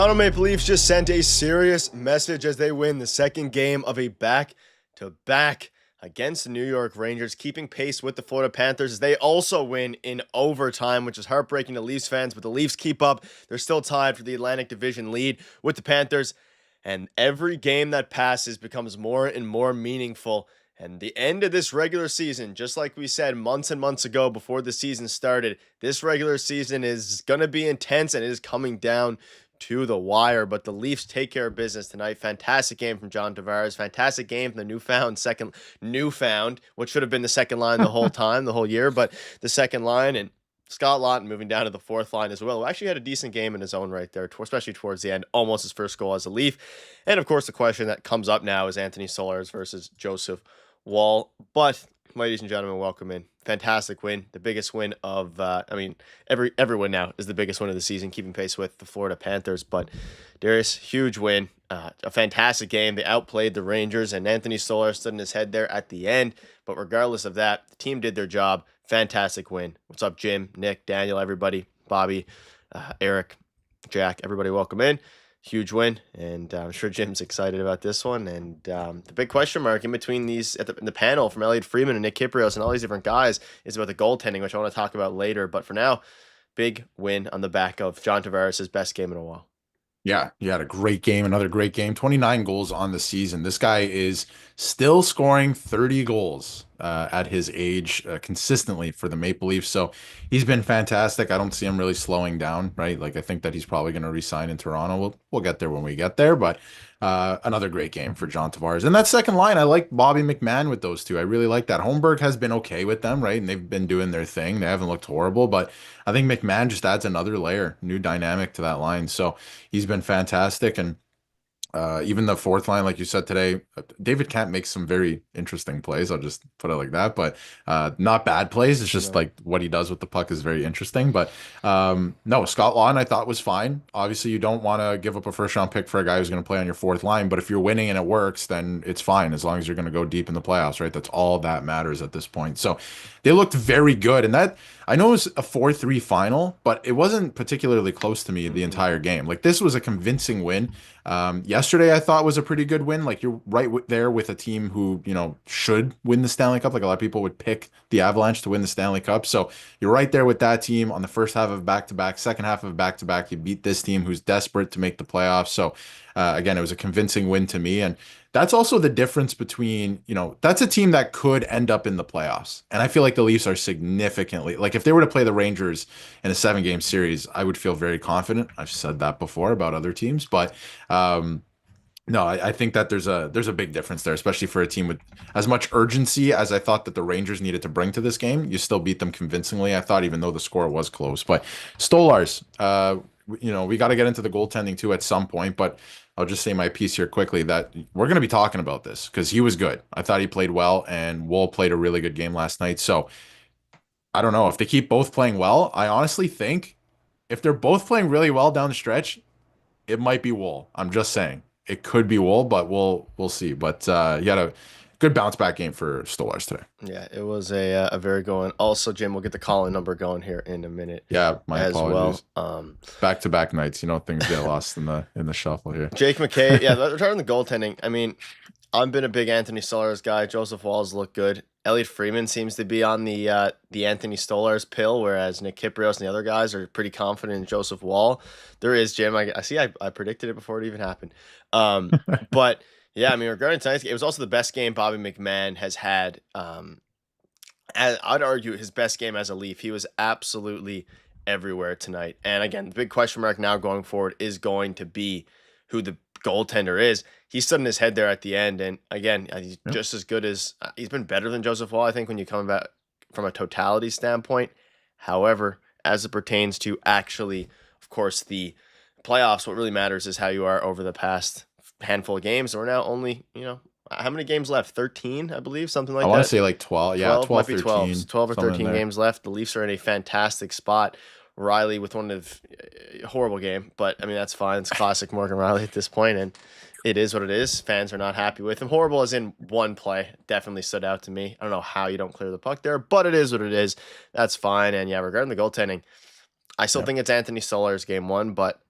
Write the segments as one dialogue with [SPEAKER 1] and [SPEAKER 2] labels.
[SPEAKER 1] Toronto Maple Leafs just sent a serious message as they win the second game of a back-to-back against the New York Rangers, keeping pace with the Florida Panthers. They also win in overtime, which is heartbreaking to Leafs fans, but the Leafs keep up. They're still tied for the Atlantic Division lead with the Panthers, and every game that passes becomes more and more meaningful. And the end of this regular season, just like we said months and months ago before the season started, this regular season is going to be intense and it is coming down to the wire, but the Leafs take care of business tonight. Fantastic game from John Tavares. Fantastic game from the newfound, what should have been the second line the whole time, the whole year, but the second line, and Scott Laughton moving down to the fourth line as well, who actually had a decent game in his own right there, especially towards the end, almost his first goal as a Leaf. And of course, the question that comes up now is Anthony Solars versus Joseph Wall. But ladies and gentlemen, welcome in. Fantastic win. The biggest win of, every win now is the biggest win of the season, keeping pace with the Florida Panthers. But Darius, huge win. A fantastic game. They outplayed the Rangers, and Anthony Solar stood in his head there at the end. But regardless of that, the team did their job. Fantastic win. What's up, Jim, Nick, Daniel, everybody, Bobby, Eric, Jack, everybody, welcome in. Huge win, and I'm sure Jim's excited about this one. And the big question mark in between these in the panel from Elliot Freeman and Nick Kyprios and all these different guys is about the goaltending, which I want to talk about later. But for now, big win on the back of John Tavares' best game in a while.
[SPEAKER 2] Yeah, he had a great game, another great game, 29 goals on the season. This guy is still scoring 30 goals at his age consistently for the Maple Leafs. So he's been fantastic. I don't see him really slowing down, right? Like I think that he's probably going to resign in Toronto. We'll get there when we get there, but another great game for John Tavares. And that second line, I like Bobby McMahon with those two. I really like that. Holmberg has been okay with them, right? And they've been doing their thing. They haven't looked horrible, but I think McMahon just adds another layer, new dynamic to that line. So he's been fantastic. And even the fourth line, like you said today, David Kemp makes some very interesting plays. I'll just put it like that, but not bad plays. It's just like what he does with the puck is very interesting. But no, Scott Laughton I thought was fine. Obviously, you don't want to give up a first round pick for a guy who's going to play on your fourth line. But if you're winning and it works, then it's fine as long as you're going to go deep in the playoffs, right? That's all that matters at this point. So they looked very good, and that I know it was a 4-3 final, but it wasn't particularly close to me the entire game. Like this was a convincing win. Yesterday I thought was a pretty good win. Like you're right there with a team who, should win the Stanley Cup. Like a lot of people would pick the Avalanche to win the Stanley Cup. So you're right there with that team on the first half of back-to-back, second half of back-to-back. You beat this team who's desperate to make the playoffs. So again, it was a convincing win to me. And that's also the difference between, that's a team that could end up in the playoffs. And I feel like the Leafs are significantly, like if they were to play the Rangers in a 7-game series, I would feel very confident. I've said that before about other teams, but no, I think that there's a big difference there, especially for a team with as much urgency as I thought that the Rangers needed to bring to this game. You still beat them convincingly, I thought, even though the score was close. But Stolarz, we got to get into the goaltending too at some point, but I'll just say my piece here quickly that we're going to be talking about this because he was good. I thought he played well, and Woll played a really good game last night. So I don't know if they keep both playing well. I honestly think if they're both playing really well down the stretch, it might be Woll. I'm just saying it could be Woll, but we'll see. But he had a good bounce back game for Stolarz today.
[SPEAKER 1] Yeah, it was a very good one. Also, Jim, we'll get the call-in number going here in a minute.
[SPEAKER 2] Yeah, my
[SPEAKER 1] as
[SPEAKER 2] apologies.
[SPEAKER 1] well.
[SPEAKER 2] Back-to-back nights, things get lost in the shuffle here.
[SPEAKER 1] Jake McKay, yeah, regarding the goaltending, I mean, I've been a big Anthony Stolarz guy. Joseph Wall's looked good. Elliot Freeman seems to be on the Anthony Stolarz pill, whereas Nick Kyprios and the other guys are pretty confident in Joseph Wall. There is, Jim. I see. I predicted it before it even happened. But yeah, I mean, regarding tonight's game, it was also the best game Bobby McMahon has had. I'd argue his best game as a Leaf. He was absolutely everywhere tonight. And again, the big question mark now going forward is going to be who the goaltender is. He stood in his head there at the end, and again, he's just as good as he's been better than Joseph Wall, I think, when you come back from a totality standpoint. However, as it pertains to actually, of course, the playoffs, what really matters is how you are over the past handful of games. We're now only, how many games left? 13, I believe, something like that.
[SPEAKER 2] I want to say like 12. Yeah, 12,
[SPEAKER 1] might be
[SPEAKER 2] 13.
[SPEAKER 1] 12 or 13 games left. The Leafs are in a fantastic spot. Riley with one of horrible game, but I mean that's fine. It's classic Morgan Riley at this point, and it is what it is. Fans are not happy with him. Horrible as in one play. Definitely stood out to me. I don't know how you don't clear the puck there, but it is what it is. That's fine. And yeah, regarding the goaltending, I still think it's Anthony Stolarz game one, but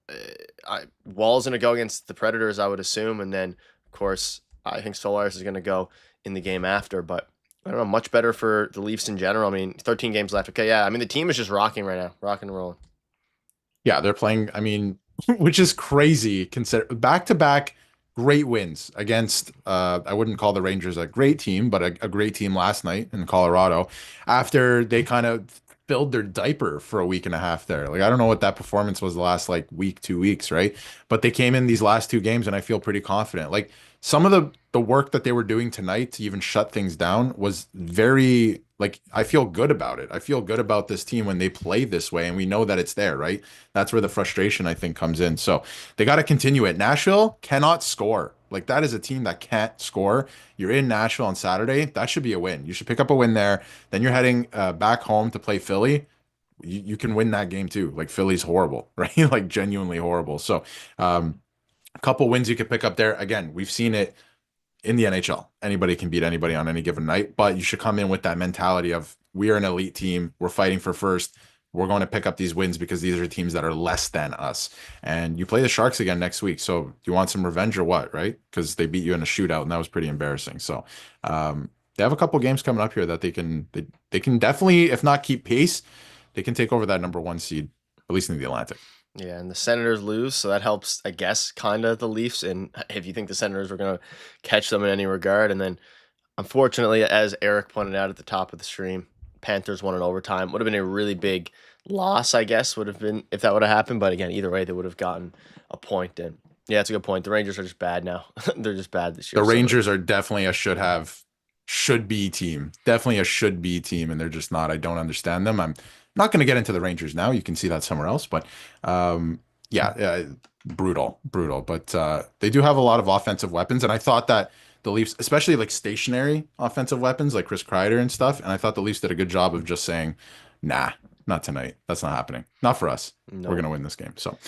[SPEAKER 1] Wall's going to go against the Predators, I would assume, and then of course I think Solaris is going to go in the game after. But I don't know, much better for the Leafs in general. I mean, 13 games left. Okay, yeah. I mean, the team is just rocking right now, rocking and rolling.
[SPEAKER 2] Yeah, they're playing, I mean, which is crazy. Consider back-to-back great wins against I wouldn't call the Rangers a great team, but a great team last night in Colorado after they kind of filled their diaper for a week and a half there. Like I don't know what that performance was the last like week, 2 weeks, right? But they came in these last two games and I feel pretty confident. Like some of the work that they were doing tonight to even shut things down was very like I feel good about it. I feel good about this team when they play this way and we know that it's there, right? That's where the frustration I think comes in. So they got to continue it. Nashville cannot score. Like that is a team that can't score. You're in Nashville on Saturday. That should be a win. You should pick up a win there. Then you're heading back home to play Philly. You can win that game too. Like Philly's horrible, right? Like genuinely horrible. So a couple wins you could pick up there. Again, we've seen it in the NHL. Anybody can beat anybody on any given night, but you should come in with that mentality of we are an elite team. We're fighting for first. We're going to pick up these wins because these are teams that are less than us. And you play the Sharks again next week. So do you want some revenge or what, right? Because they beat you in a shootout and that was pretty embarrassing. So they have a couple games coming up here that they can definitely, if not keep pace, they can take over that number one seed, at least in the Atlantic.
[SPEAKER 1] Yeah, and the Senators lose, so that helps, I guess, kind of the Leafs. And if you think the Senators were going to catch them in any regard, and then unfortunately, as Eric pointed out at the top of the stream, Panthers won in overtime. Would have been a really big loss, I guess, would have been if that would have happened. But again, either way, they would have gotten a point. And yeah, that's a good point. The Rangers are just bad now. They're just bad this year.
[SPEAKER 2] The Rangers are definitely a should be team. Definitely a should be team, and they're just not. I don't understand them. I'm not going to get into the Rangers now. You can see that somewhere else, but yeah, brutal, brutal. But they do have a lot of offensive weapons, and I thought that the Leafs, especially like stationary offensive weapons like Chris Kreider and stuff, and I thought the Leafs did a good job of just saying, nah, not tonight. That's not happening. Not for us.
[SPEAKER 1] No.
[SPEAKER 2] We're going to win this game. So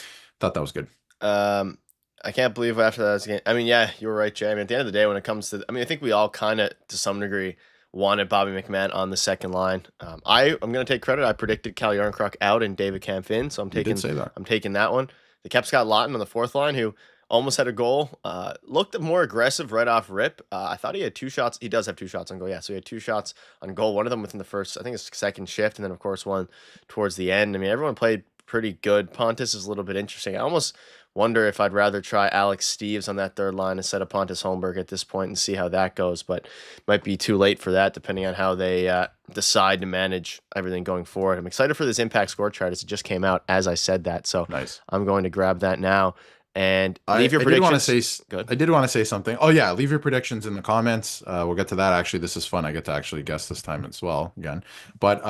[SPEAKER 2] thought that was good.
[SPEAKER 1] I can't believe after that game. I mean, yeah, you were right, Jay. I mean, at the end of the day, when it comes to, I mean, I think we all kind of, to some degree, wanted Bobby McMahon on the second line. I'm going to take credit. I predicted Cal Yarncroc out and David Kampf in, so I'm taking that one. The kept Scott Laughton on the fourth line, who almost had a goal. Looked more aggressive right off rip. I thought he had two shots. He does have two shots on goal. Yeah, so he had two shots on goal. One of them within the first, I think it's second shift, and then of course one towards the end. I mean, everyone played pretty good. Pontus is a little bit interesting. I almost wonder if I'd rather try Alex Steves on that third line instead of Pontus Holmberg at this point and see how that goes. But might be too late for that, depending on how they decide to manage everything going forward. I'm excited for this impact score chart as it just came out as I said that. So
[SPEAKER 2] nice.
[SPEAKER 1] I'm going to grab that now. And leave your predictions.
[SPEAKER 2] I did want to say something. Oh yeah, leave your predictions in the comments. We'll get to that. Actually, this is fun. I get to actually guess this time as well again. But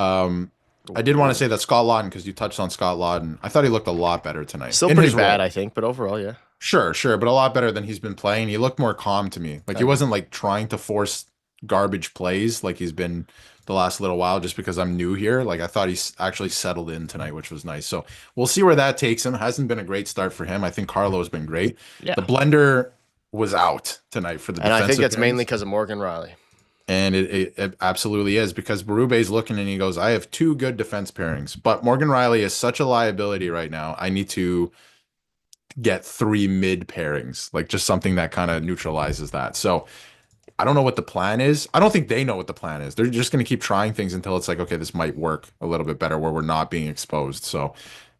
[SPEAKER 2] I did want to say that Scott Laughton, because you touched on Scott Laughton, I thought he looked a lot better tonight.
[SPEAKER 1] Still pretty bad, I think, but overall, yeah.
[SPEAKER 2] Sure, but a lot better than he's been playing. He looked more calm to me. Like he wasn't like trying to force garbage plays like he's been the last little while just because I'm new here. Like I thought he's actually settled in tonight, which was nice. So we'll see where that takes him. Hasn't been a great start for him. I think Carlo's been great.
[SPEAKER 1] Yeah.
[SPEAKER 2] The blender was out tonight for the defensive
[SPEAKER 1] And I think that's
[SPEAKER 2] pairings.
[SPEAKER 1] mainly because of Morgan Riley.
[SPEAKER 2] And it absolutely is, because Berube's looking and he goes, I have two good defense pairings, but Morgan Riley is such a liability right now. I need to get three mid pairings, like just something that kind of neutralizes that. So I don't know what the plan is. I don't think they know what the plan is. They're just going to keep trying things until it's like, okay, this might work a little bit better where we're not being exposed. So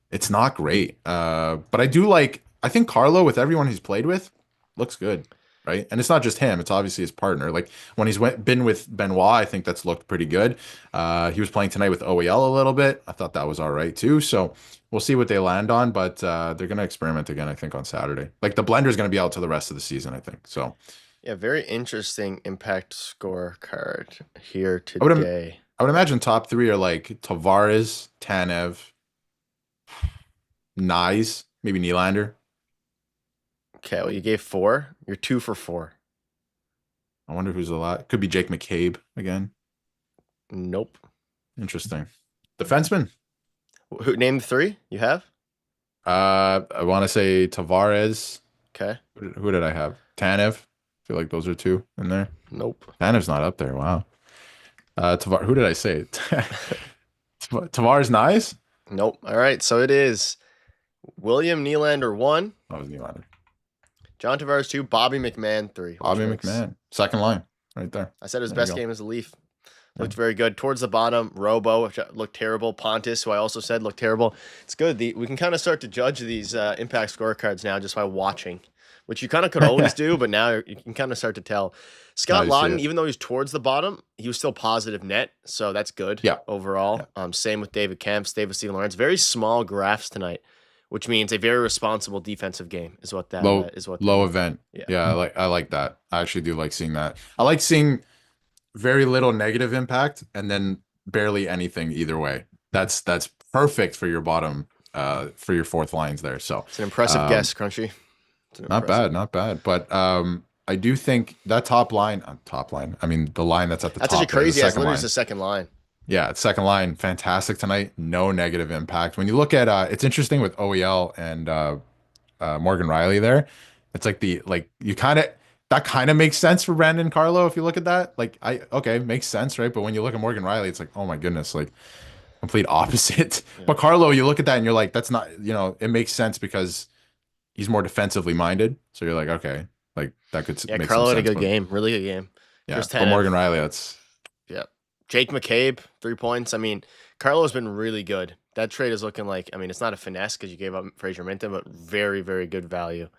[SPEAKER 2] it's not great. But I think Carlo, with everyone he's played with, looks good. Right. And it's not just him. It's obviously his partner. Like when he's been with Benoit, I think that's looked pretty good. He was playing tonight with OEL a little bit. I thought that was all right, too. So we'll see what they land on. But they're going to experiment again, I think, on Saturday. Like the blender is going to be out till the rest of the season, I think. So,
[SPEAKER 1] yeah, very interesting impact score card here today.
[SPEAKER 2] I would imagine top three are like Tavares, Tanev, Nyes, maybe Nylander.
[SPEAKER 1] Okay, well, you gave 4. You're 2 for 4.
[SPEAKER 2] I wonder who's a lot. Could be Jake McCabe again.
[SPEAKER 1] Nope.
[SPEAKER 2] Interesting. Defenseman.
[SPEAKER 1] Who name the 3 you have?
[SPEAKER 2] I want to say Tavares.
[SPEAKER 1] Okay.
[SPEAKER 2] Who did I have? Tanev. I feel like those are 2 in there.
[SPEAKER 1] Nope.
[SPEAKER 2] Tanev's not up there. Wow. Who did I say? Tavares Nyes?
[SPEAKER 1] Nope. All right, so it is William Nylander 1,
[SPEAKER 2] That was Nylander.
[SPEAKER 1] John Tavares 2, Bobby McMahon 3.
[SPEAKER 2] Bobby McMahon, second line, right there.
[SPEAKER 1] I said his
[SPEAKER 2] There you
[SPEAKER 1] best
[SPEAKER 2] go.
[SPEAKER 1] game as a Leaf.
[SPEAKER 2] Yeah.
[SPEAKER 1] Looked very good. Towards the bottom, Robo, which looked terrible. Pontus, who I also said looked terrible. It's good. We can kind of start to judge these impact scorecards now just by watching, which you kind of could always do, but now you can kind of start to tell. Scott
[SPEAKER 2] you see
[SPEAKER 1] Laughton,
[SPEAKER 2] it.
[SPEAKER 1] even though he's towards the bottom, he was still positive net, so that's good
[SPEAKER 2] Yeah.
[SPEAKER 1] overall. Same with David Kemp, same with Steven Lawrence. Very small graphs tonight, which means a very responsible defensive game is what that is.
[SPEAKER 2] Low event. Yeah, I like that. I actually do like seeing that. I like seeing very little negative impact and then barely anything either way. That's perfect for your bottom, for your fourth lines there. So
[SPEAKER 1] it's an impressive guess, Crunchy.
[SPEAKER 2] Not bad. But I do think that top line. I mean, the line that's at the top.
[SPEAKER 1] That's actually crazy. That's literally
[SPEAKER 2] line.
[SPEAKER 1] the second line.
[SPEAKER 2] Yeah, it's second line, fantastic tonight. No negative impact. When you look at, it's interesting with OEL and Morgan Riley there. It's like that kind of makes sense for Brandon Carlo if you look at that. Like okay, makes sense, right? But when you look at Morgan Riley, it's like, oh my goodness, like complete opposite. Yeah. But Carlo, you look at that and you're like, that's not, it makes sense because he's more defensively minded. So you're like, okay, like that could make
[SPEAKER 1] Carlo
[SPEAKER 2] some
[SPEAKER 1] had
[SPEAKER 2] sense,
[SPEAKER 1] a good game, really good game.
[SPEAKER 2] Yeah, but Morgan Riley, that's
[SPEAKER 1] Jake McCabe, 3 points. I mean, Carlo's been really good. That trade is looking like, I mean, it's not a finesse because you gave up Fraser Minton, but very, very good value.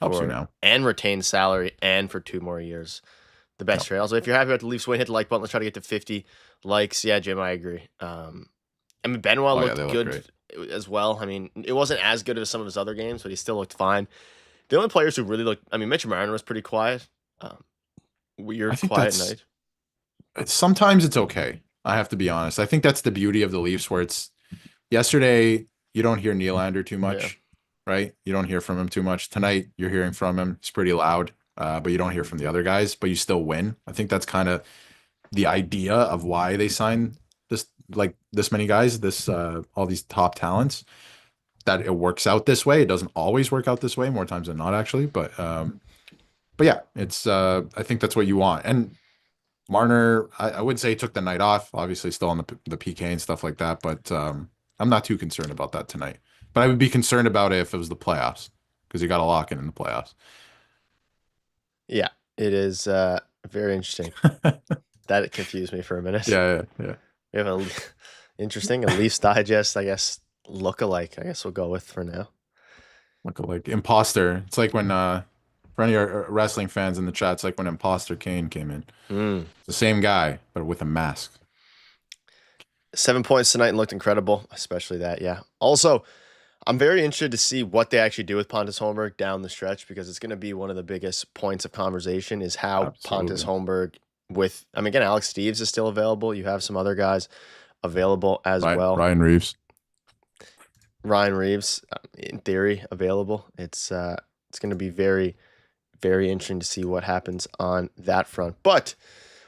[SPEAKER 2] Helps you now.
[SPEAKER 1] And retained salary and for 2 more years. The best trade. Also, if you're happy with the Leafs win, hit the like button. Let's try to get to 50 likes. Yeah, Jim, I agree. I mean, Benoit looked good as well. I mean, it wasn't as good as some of his other games, but he still looked fine. The only players who really looked, I mean, Mitch Marner was pretty quiet. Weird, quiet night.
[SPEAKER 2] Sometimes it's okay. I have to be honest. I think that's the beauty of the Leafs, where it's yesterday you don't hear Nylander too much, right? You don't hear from him too much. Tonight you're hearing from him. It's pretty loud, but you don't hear from the other guys, but you still win. I think that's kind of the idea of why they sign this many guys, all these top talents, that it works out this way. It doesn't always work out this way, more times than not, actually. But yeah, it's I think that's what you want. And Marner, I would say, took the night off, obviously still on the PK and stuff like that, but I'm not too concerned about that tonight. But I would be concerned about it if it was the playoffs, because you got to lock in the playoffs.
[SPEAKER 1] Yeah, it is very interesting. That confused me for a minute.
[SPEAKER 2] Yeah.
[SPEAKER 1] We have a Leafs Digest, I guess, look-alike, I guess we'll go with for now.
[SPEAKER 2] Look-alike. Imposter. It's like when... for any of your wrestling fans in the chat, it's like when Imposter Kane came in. It's the same guy, but with a mask.
[SPEAKER 1] 7 points tonight and looked incredible, especially that, yeah. Also, I'm very interested to see what they actually do with Pontus Holmberg down the stretch, because it's going to be one of the biggest points of conversation is how Pontus Holmberg again, Alex Steeves is still available. You have some other guys available as well.
[SPEAKER 2] Ryan Reeves,
[SPEAKER 1] in theory, available. It's going to be very, very interesting to see what happens on that front. But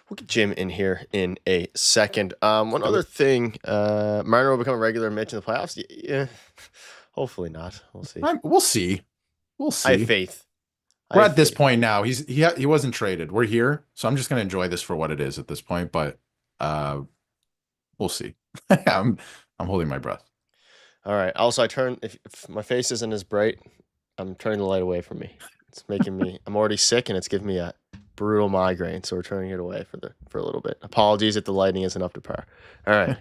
[SPEAKER 1] we'll get Jim in here in a second. One other thing, Marner will become a regular Mitch in the playoffs. Yeah, hopefully not. We'll see.
[SPEAKER 2] We'll see.
[SPEAKER 1] I have faith.
[SPEAKER 2] We're at this point now. He wasn't traded. We're here, so I'm just gonna enjoy this for what it is at this point. But we'll see. I'm holding my breath.
[SPEAKER 1] All right. Also, if my face isn't as bright, I'm turning the light away from me. It's making me. I'm already sick, and it's giving me a brutal migraine. So we're turning it away for a little bit. Apologies if the lighting isn't up to par. All right,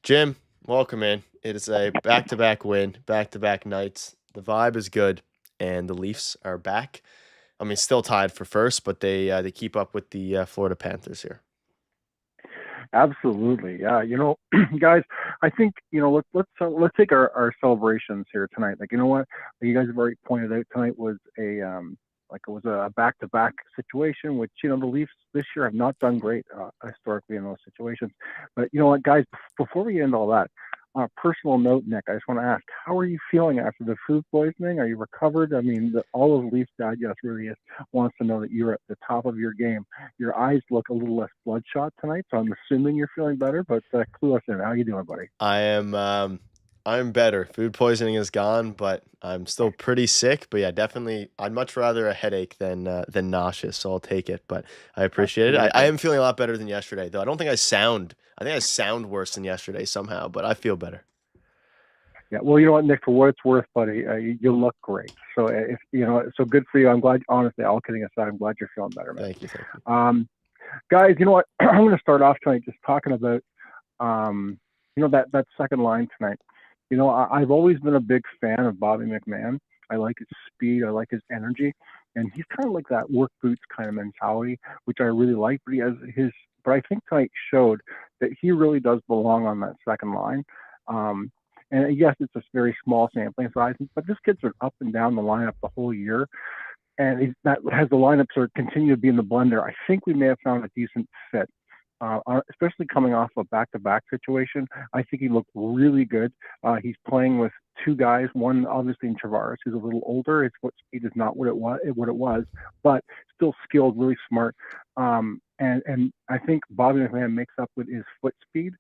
[SPEAKER 1] Jim, welcome in. It is a back-to-back win, back-to-back nights. The vibe is good, and the Leafs are back. I mean, still tied for first, but they keep up with the Florida Panthers here.
[SPEAKER 3] Absolutely, yeah. Guys, I think let's take our celebrations here tonight. Like, you know what, like you guys have already pointed out, tonight was a back-to-back situation, which the Leafs this year have not done great historically in those situations. But you know what, guys, before we get into all that, on a personal note, Nick, I just want to ask, how are you feeling after the food poisoning? Are you recovered? I mean, all of Leafs Digest really wants to know that you're at the top of your game. Your eyes look a little less bloodshot tonight, so I'm assuming you're feeling better. But clue us in. How you doing, buddy?
[SPEAKER 1] I am. I'm better. Food poisoning is gone, but I'm still pretty sick. But yeah, definitely, I'd much rather a headache than nauseous, so I'll take it. But I appreciate it. I am feeling a lot better than yesterday, though. I think I sound worse than yesterday somehow, but I feel better.
[SPEAKER 3] Yeah, well, you know what, Nick, for what it's worth, buddy, you look great. So if you know, so good for you. I'm glad. Honestly, all kidding aside, I'm glad you're feeling better, man.
[SPEAKER 1] Thank you. Thank you.
[SPEAKER 3] Guys, you know what? I'm going to start off tonight just talking about, you know, that second line tonight. You know, I've always been a big fan of Bobby McMahon. I like his speed. I like his energy, and he's kind of like that work boots kind of mentality, which I really like. But he has his. But I think tonight showed that he really does belong on that second line. Um, and yes, it's a very small sampling size, but this kid's been up and down the lineup the whole year, and that has the lineup sort of continue to be in the blender. I think we may have found a decent fit, especially coming off a back-to-back situation. I think he looked really good. He's playing with two guys, one obviously in Tavares, who's a little older. His foot speed is not what it was, but still skilled, really smart. And I think Bobby McMahon makes up with his foot speed,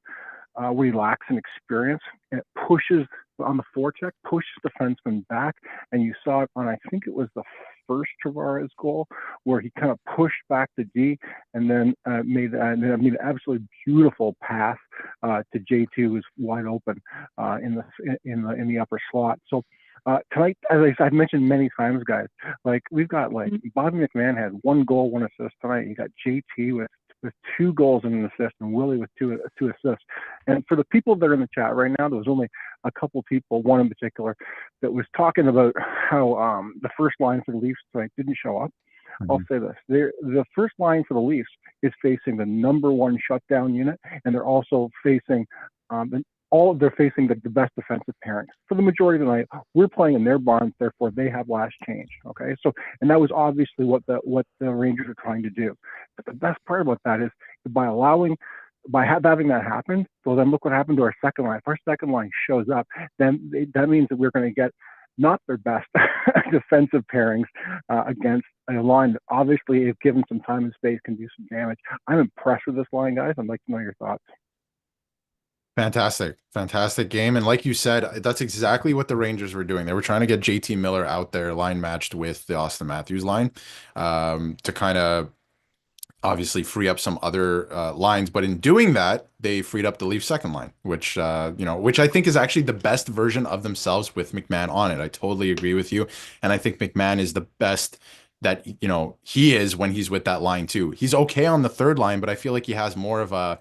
[SPEAKER 3] where he lacks in experience, and it pushes on the forecheck, pushes defensemen back. And you saw it on, I think it was the first Tavares goal, where he kind of pushed back to D, and then made an absolutely beautiful pass to JT, who was wide open in the upper slot. So tonight, as I've mentioned many times, guys, like we've got like Bobby McMahon had 1 goal, 1 assist tonight. You got JT with 2 goals and an assist, and Willie with two assists. And for the people that are in the chat right now, there was only a couple people, one in particular, that was talking about how the first line for the Leafs tonight didn't show up. Mm-hmm. I'll say this: the first line for the Leafs is facing the #1 shutdown unit, and they're also facing they're facing the best defensive pairings for the majority of the night. We're playing in their barns, therefore they have last change. Okay, so and that was obviously what the Rangers are trying to do. But the best part about that is by having that happen. So then look what happened to our second line. If our second line shows up, then that means that we're going to get not their best defensive pairings against a line that obviously, if given some time and space, can do some damage. I'm impressed with this line, guys. I'd like to know your thoughts.
[SPEAKER 2] Fantastic game. And like you said, that's exactly what the Rangers were doing. They were trying to get JT Miller out there line matched with the Austin Matthews line to kind of obviously free up some other lines. But in doing that, they freed up the Leafs second line, which which I think is actually the best version of themselves with McMahon on it. I totally agree with you. And I think McMahon is the best that, he is when he's with that line too. He's okay on the third line, but I feel like he has more of a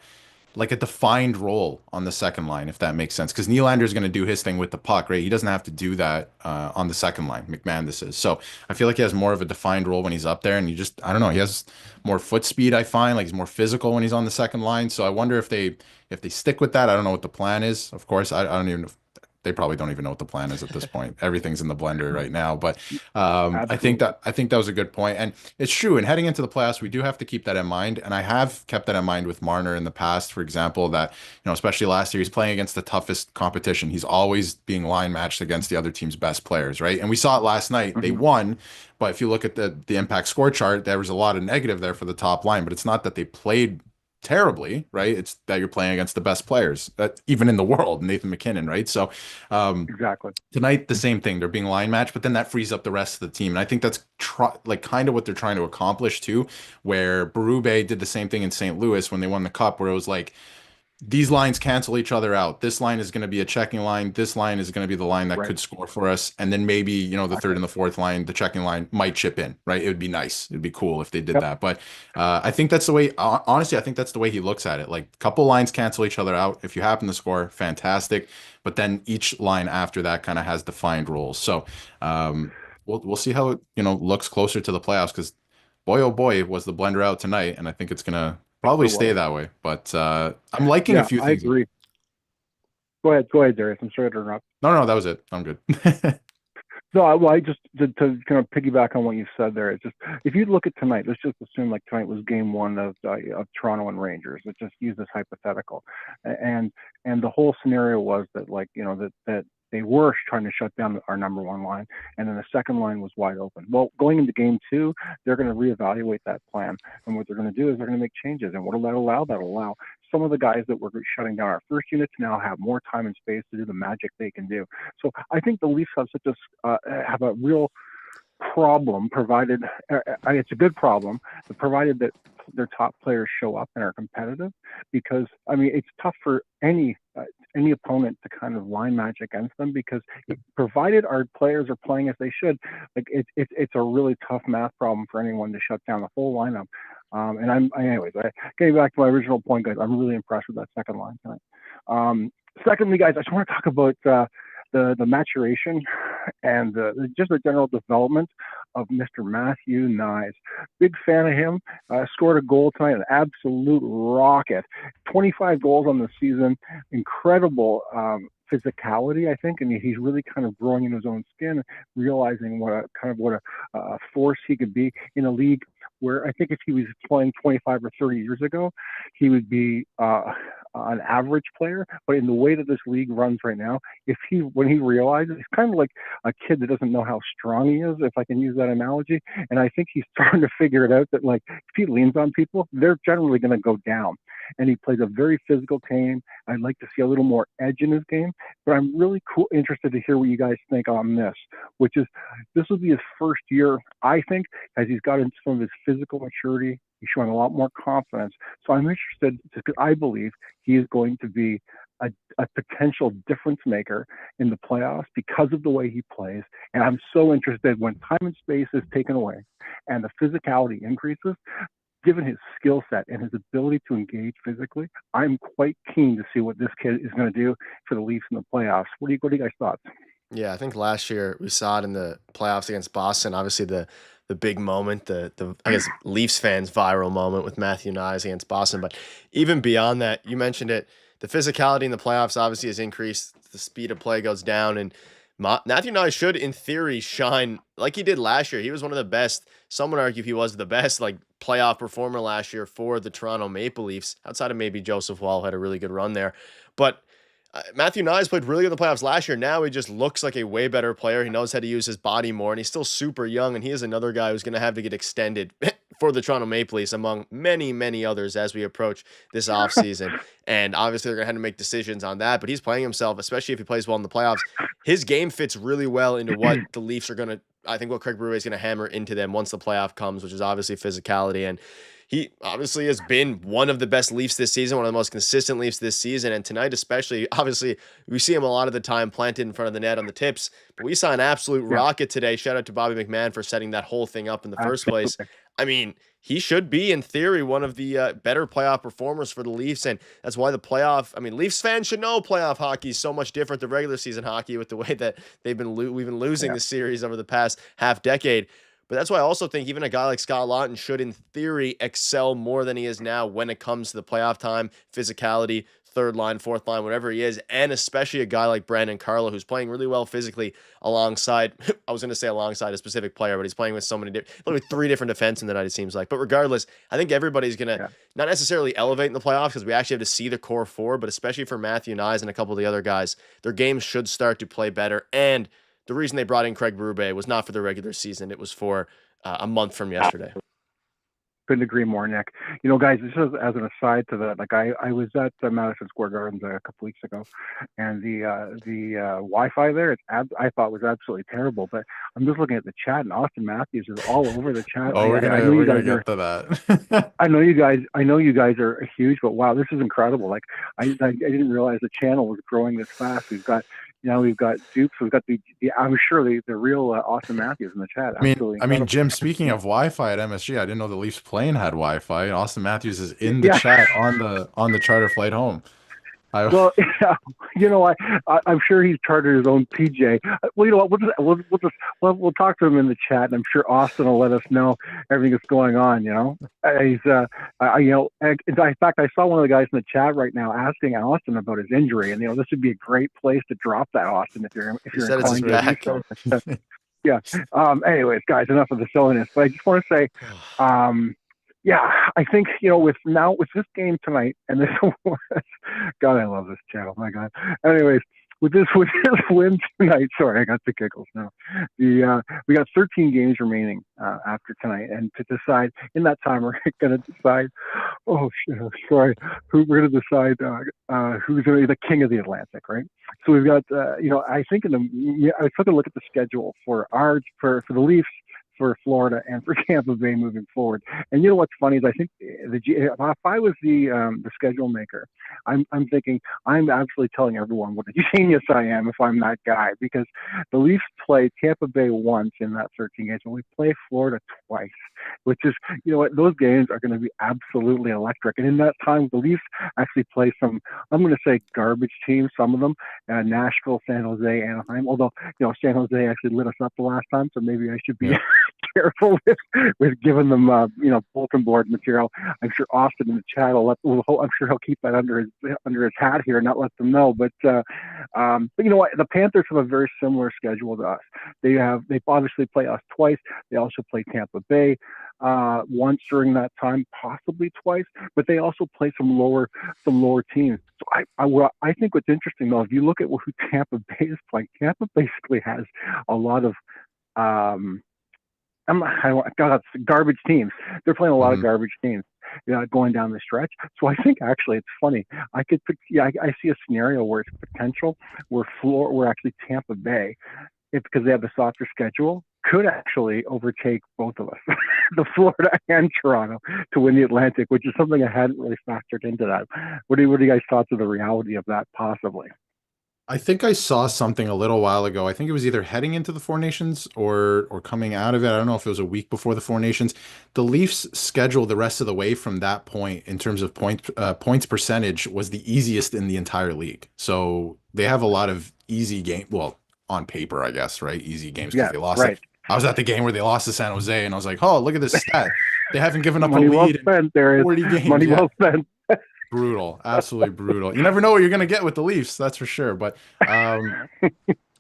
[SPEAKER 2] defined role on the second line, if that makes sense. Because Nylander is going to do his thing with the puck, right? He doesn't have to do that on the second line. McMahon, this is. So I feel like he has more of a defined role when he's up there, and I don't know, he has more foot speed. I find like he's more physical when he's on the second line. So I wonder if they stick with that. I don't know what the plan is. Of course, I don't even know. They probably don't even know what the plan is at this point. Everything's in the blender right now. But I think that was a good point. And it's true. And heading into the playoffs, we do have to keep that in mind. And I have kept that in mind with Marner in the past, for example, that, especially last year, he's playing against the toughest competition. He's always being line matched against the other team's best players, right? And we saw it last night. They won. But if you look at the impact score chart, there was a lot of negative there for the top line. But it's not that they played terribly, right? It's that you're playing against the best players, even in the world, Nathan McKinnon, right? So
[SPEAKER 3] exactly
[SPEAKER 2] tonight, the same thing. They're being line matched, but then that frees up the rest of the team. And I think that's kind of what they're trying to accomplish too, where Berube did the same thing in St. Louis when they won the cup, where it was like, these lines cancel each other out. This line is going to be a checking line. This line is going to be the line that could score for us. And then maybe, the third and the fourth line, the checking line might chip in, right? It would be nice. It'd be cool if they did that. But I think that's the way, honestly, I think that's the way he looks at it. Like, a couple lines cancel each other out. If you happen to score, fantastic. But then each line after that kind of has defined roles. So we'll see how it, looks closer to the playoffs, because boy, oh boy, was the blender out tonight. And I think it's going to probably stay that way, but I'm liking a few things.
[SPEAKER 3] I agree. Go ahead, Darius. I'm sorry to interrupt.
[SPEAKER 2] No, that was it. I'm good.
[SPEAKER 3] No, I just to kind of piggyback on what you said there. It's just, if you look at tonight, let's just assume like tonight was game 1 of Toronto and Rangers. Let's just use this hypothetical, and the whole scenario was that that they were trying to shut down our #1 line, and then the second line was wide open. Well, going into game 2, they're going to reevaluate that plan, and what they're going to do is they're going to make changes. And what will that allow? That'll allow some of the guys that were shutting down our first unit to now have more time and space to do the magic they can do. So I think the Leafs have a real problem, provided it's a good problem, provided that their top players show up and are competitive, because I mean it's tough for any opponent to kind of line match against them, because provided our players are playing as they should, like it's a really tough math problem for anyone to shut down the full lineup. And anyways, getting back to my original point, guys, I'm really impressed with that second line tonight. Secondly, guys, I just want to talk about the maturation and just the general development of Mr. Matthew Knies. Big fan of him. Scored a goal tonight, an absolute rocket. 25 goals on the season. Incredible physicality, I think, and he's really kind of growing in his own skin, realizing what a force he could be in a league where I think if he was playing 25 or 30 years ago, he would be an average player. But in the way that this league runs right now, when he realizes, he's kind of like a kid that doesn't know how strong he is, if I can use that analogy. And I think he's starting to figure it out that, like, if he leans on people, they're generally going to go down. And he plays a very physical game. I'd like to see a little more edge in his game, but I'm really interested to hear what you guys think on this, which is this will be his first year, I think, as he's got into some of his physical maturity. He's showing a lot more confidence. So I'm interested because I believe he is going to be a potential difference maker in the playoffs because of the way he plays. And I'm so interested when time and space is taken away and the physicality increases. Given his skill set and his ability to engage physically, I'm quite keen to see what this kid is going to do for the Leafs in the playoffs. What do you guys thoughts?
[SPEAKER 1] Yeah, I think last year we saw it in the playoffs against Boston. Obviously, the big moment, the I guess Leafs fans' viral moment with Matthew Knies against Boston. But even beyond that, you mentioned it. The physicality in the playoffs obviously has increased. The speed of play goes down, and Matthew Knies should, in theory, shine like he did last year. He was one of the best. Some would argue he was the best, like, playoff performer last year for the Toronto Maple Leafs, outside of maybe Joseph Woll, had a really good run there. But Matthew Knies played really good in the playoffs last year. Now he just looks like a way better player. He knows how to use his body more, and he's still super young, and he is another guy who's going to have to get extended for the Toronto Maple Leafs, among many, many others, as we approach this offseason. And obviously, they're going to have to make decisions on that, but he's playing himself, especially if he plays well in the playoffs. His game fits really well into what the Leafs are going to, I think, what Craig Berube is going to hammer into them once the playoff comes, which is obviously physicality. And he obviously has been one of the best Leafs this season, one of the most consistent Leafs this season. And tonight especially, obviously, we see him a lot of the time planted in front of the net on the tips. But we saw an absolute rocket today. Shout out to Bobby McMahon for setting that whole thing up in the first place. I mean, he should be, in theory, one of the better playoff performers for the Leafs. And that's why Leafs fans should know playoff hockey is so much different than regular season hockey with the way that we've been losing the series over the past half decade. But that's why I also think even a guy like Scott Laughton should, in theory, excel more than he is now when it comes to the playoff time, physicality, third line, fourth line, whatever he is, and especially a guy like Brandon Carlo, who's playing really well physically alongside, I was going to say alongside a specific player, but he's playing with so many literally 3 different defensemen tonight, it seems like. But regardless, I think everybody's going to not necessarily elevate in the playoffs because we actually have to see the core 4, but especially for Matthew Knies and a couple of the other guys, their games should start to play better. And the reason they brought in Craig Berube was not for the regular season. It was for a month from yesterday.
[SPEAKER 3] Couldn't agree more, Nick. You know, guys, this is as an aside to that. Like, I was at Madison Square Garden a couple weeks ago, and the Wi-Fi there, I thought was absolutely terrible. But I'm just looking at the chat, and Austin Matthews is all over the chat.
[SPEAKER 2] We're gonna get to that.
[SPEAKER 3] I know you guys are huge, but wow, this is incredible. Like, I didn't realize the channel was growing this fast. We've got Dukes, we've got the I'm sure the real Austin Matthews in the chat.
[SPEAKER 2] I mean, Jim, speaking of Wi-Fi at MSG, I didn't know the Leafs plane had Wi-Fi. And Austin Matthews is in the chat on the charter flight home.
[SPEAKER 3] Well, yeah, you know, I'm sure he's chartered his own PJ. Well, you know what? We'll talk to him in the chat, and I'm sure Austin will let us know everything that's going on. You know, he's in fact, I saw one of the guys in the chat right now asking Austin about his injury, and this would be a great place to drop that, Austin, if you're inclined to. Yeah. Anyways, guys, enough of the silliness. But I just want to say, yeah, I think, with this game tonight, and this God, I love this channel. My God. Anyways, with this win tonight, sorry, I got the giggles now. We got 13 games remaining after tonight, and to decide in that time, we're going to decide. Oh shit, sorry. We're going to decide who's going to be the king of the Atlantic, right? So we've got, I think I took a look at the schedule for the Leafs for Florida and for Tampa Bay moving forward. And you know what's funny is I think if I was the schedule maker, I'm thinking I'm absolutely telling everyone what a genius I am if I'm that guy, because the Leafs play Tampa Bay once in that 13 games, and we play Florida twice, which is, you know what, those games are going to be absolutely electric. And in that time, the Leafs actually play some, I'm going to say garbage teams, some of them, Nashville, San Jose, Anaheim. Although, you know, San Jose actually lit us up the last time, so maybe I should be careful with giving them, you know, bulletin board material. I'm sure Austin in the chat I'm sure he'll keep that under his hat here and not let them know. But you know what? The Panthers have a very similar schedule to us. They obviously play us twice. They also play Tampa Bay once during that time, possibly twice. But they also play some lower teams. So I think what's interesting though, if you look at who Tampa Bay is playing, Tampa basically has a lot of garbage teams. They're playing a lot of garbage teams, you know, going down the stretch. So I think actually it's funny. I see a scenario where it's potential where actually Tampa Bay, because they have the softer schedule, could actually overtake both of us, the Florida and Toronto, to win the Atlantic, which is something I hadn't really factored into that. What are you guys' thoughts of the reality of that possibly?
[SPEAKER 2] I think I saw something a little while ago. I think it was either heading into the Four Nations or coming out of it. I don't know if it was a week before the Four Nations. The Leafs' schedule the rest of the way from that point in terms of points percentage was the easiest in the entire league. So they have a lot of easy game. Well, on paper, I guess, right? Easy games because
[SPEAKER 3] Yeah,
[SPEAKER 2] they lost
[SPEAKER 3] right.
[SPEAKER 2] it. I was at the game where they lost to San Jose, and I was like, "Oh, look at this stat! They haven't given up a
[SPEAKER 3] Money well
[SPEAKER 2] lead in
[SPEAKER 3] spent. There is
[SPEAKER 2] 40 games."
[SPEAKER 3] money
[SPEAKER 2] Yeah.
[SPEAKER 3] well spent.
[SPEAKER 2] Brutal, absolutely brutal. You never know what you're going to get with the Leafs, that's for sure. But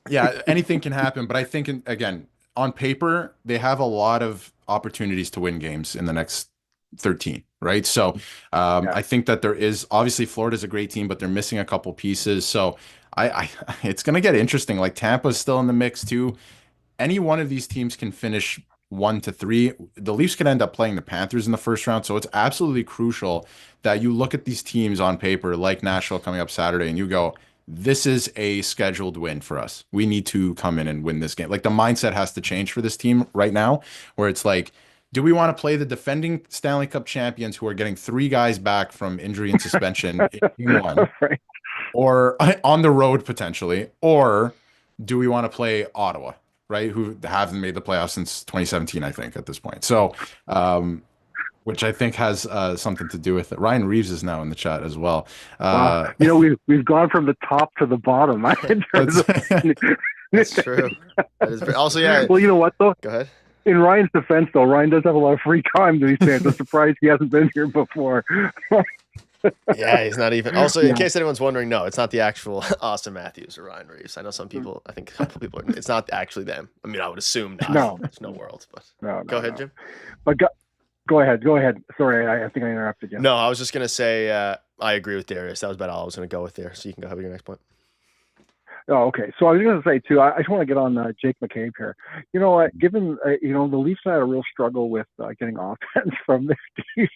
[SPEAKER 2] yeah, anything can happen. But I think, again, on paper, they have a lot of opportunities to win games in the next 13, right? So
[SPEAKER 3] Yeah.
[SPEAKER 2] I think that there is, obviously, Florida's a great team, but they're missing a couple pieces. So it's going to get interesting. Like Tampa's still in the mix too. Any one of these teams can finish 1-3. The Leafs could end up playing the Panthers in the first round. So it's absolutely crucial that you look at these teams on paper, like Nashville coming up Saturday, and you go, this is a scheduled win for us. We need to come in and win this game. Like the mindset has to change for this team right now, where it's like, do we want to play the defending Stanley Cup champions who are getting 3 guys back from injury and suspension in game one,
[SPEAKER 3] Right.
[SPEAKER 2] or on the road potentially, or do we want to play Ottawa, right? Who haven't made the playoffs since 2017, I think, at this point. So, which I think has something to do with it. Ryan Reeves is now in the chat as well.
[SPEAKER 3] Wow. You know, we've gone from the top to the bottom.
[SPEAKER 1] That's true. That is also, yeah.
[SPEAKER 3] Well, you know what though?
[SPEAKER 1] Go ahead.
[SPEAKER 3] In Ryan's defense, though, Ryan does have a lot of free time. To be fair, I'm surprised he hasn't been here before.
[SPEAKER 1] Yeah, he's not even. Also,
[SPEAKER 3] Yeah.
[SPEAKER 1] in case anyone's wondering, no, it's not the actual Austin Matthews or Ryan Reeves. I know some people. I think a couple people. It's not actually them. I mean, I would assume not.
[SPEAKER 3] No.
[SPEAKER 1] There's no world. But
[SPEAKER 3] No,
[SPEAKER 1] go ahead,
[SPEAKER 3] no.
[SPEAKER 1] Jim.
[SPEAKER 3] But go ahead. Sorry, I think I interrupted you.
[SPEAKER 1] No, I was just gonna say I agree with Darius. That was about all I was gonna go with there. So you can go ahead with your next point.
[SPEAKER 3] Oh, okay. So I was going to say too. I just want to get on Jake McCabe here. You know what? Given you know, the Leafs had a real struggle with getting offense from their teams.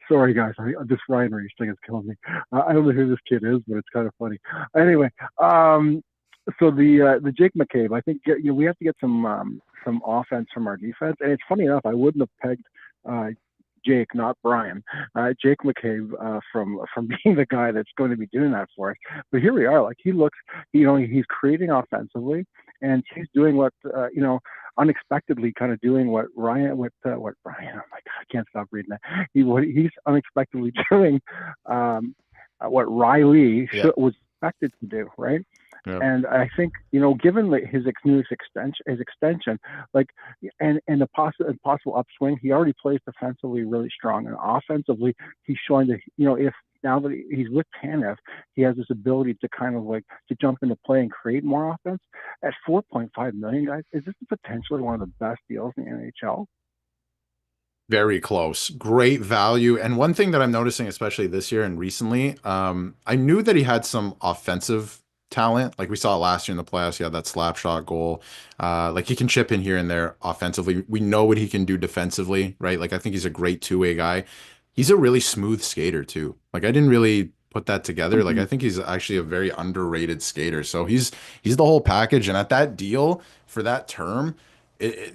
[SPEAKER 3] Sorry, guys. This Ryan Reeves thing is killing me. I don't know who this kid is, but it's kind of funny. Anyway, so the Jake McCabe. I think you know, we have to get some offense from our defense. And it's funny enough, I wouldn't have pegged Jake, not Brian, Jake McCabe, from being the guy that's going to be doing that for us. But here we are. Like he looks, you know, he's creating offensively, and he's doing what you know, unexpectedly kind of doing what Ryan, what Brian. Oh my God, I can't stop reading that. He's unexpectedly doing what Riley was expected to do, right?
[SPEAKER 2] Yeah.
[SPEAKER 3] And I think, you know, given his extension, like, and the possible upswing, he already plays defensively really strong, and offensively, he's showing that, you know, if now that he's with Tanev, he has this ability to kind of like to jump into play and create more offense. At 4.5 million, guys, is this potentially one of the best deals in the NHL?
[SPEAKER 2] Very close. Great value. And one thing that I'm noticing, especially this year and recently, I knew that he had some offensive talent. Like we saw it last year in the playoffs. He had that slap shot goal. Like he can chip in here and there offensively. We know what he can do defensively, right? Like I think he's a great two-way guy. He's a really smooth skater too. Like I didn't really put that together. Like I think he's actually a very underrated skater. So he's the whole package. And at that deal for that term,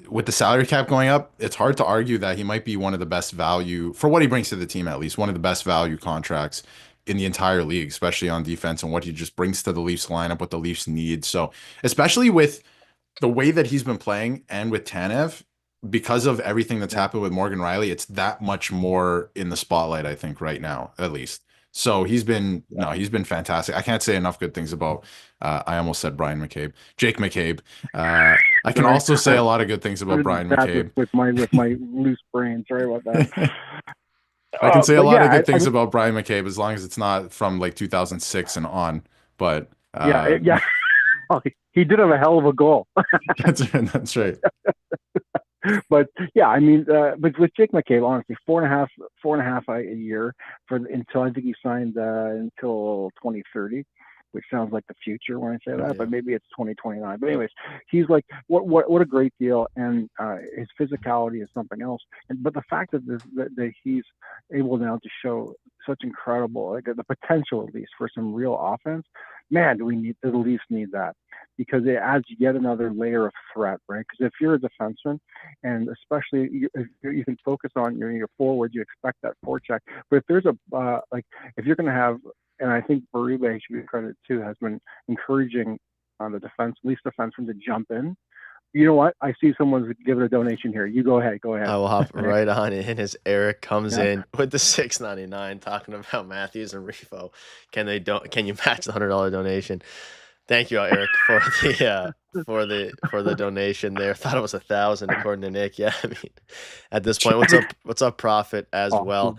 [SPEAKER 2] with the salary cap going up, it's hard to argue that he might be one of the best value for what he brings to the team, at least one of the best value contracts in the entire league, especially on defense and what he just brings to the Leafs lineup, what the Leafs need. So, especially with the way that he's been playing and with Tanev, because of everything that's happened with Morgan Riley, it's that much more in the spotlight, I think, right now, at least. So he's been fantastic. I can't say enough good things about, I almost said Brian McCabe, Jake McCabe. I can also say a lot of good things about Brian McCabe.
[SPEAKER 3] With my loose brain. Sorry about that.
[SPEAKER 2] I can say a lot of good things
[SPEAKER 3] I
[SPEAKER 2] about Brian McCabe as long as it's not from like 2006 and on. But
[SPEAKER 3] yeah. Oh, he did have a hell of a goal.
[SPEAKER 2] that's right.
[SPEAKER 3] But yeah, I mean, but with Jake McCabe, honestly, four and a half a year until I think he signed until 2030, which sounds like the future when I say that, but maybe it's 2029. But anyways, he's like, what a great deal, and his physicality is something else. But the fact that he's able now to show such incredible, like the potential at least for some real offense. Man, do the Leafs need that, because it adds yet another layer of threat, right? Because if you're a defenseman, and especially if you can focus on your forward, you expect that forecheck. But if there's if you're going to have, and I think Berube, should be credited too, has been encouraging on the Leafs defenseman to jump in. You know what? I see someone's giving a donation here. You go ahead.
[SPEAKER 1] I will hop right on in as Eric comes in with the $6.99 talking about Matthews and Rifo. Can you match the $100 donation? Thank you, Eric, for the donation there. Thought it was 1,000 according to Nick. Yeah, I mean, at this point, what's up, Profit as well.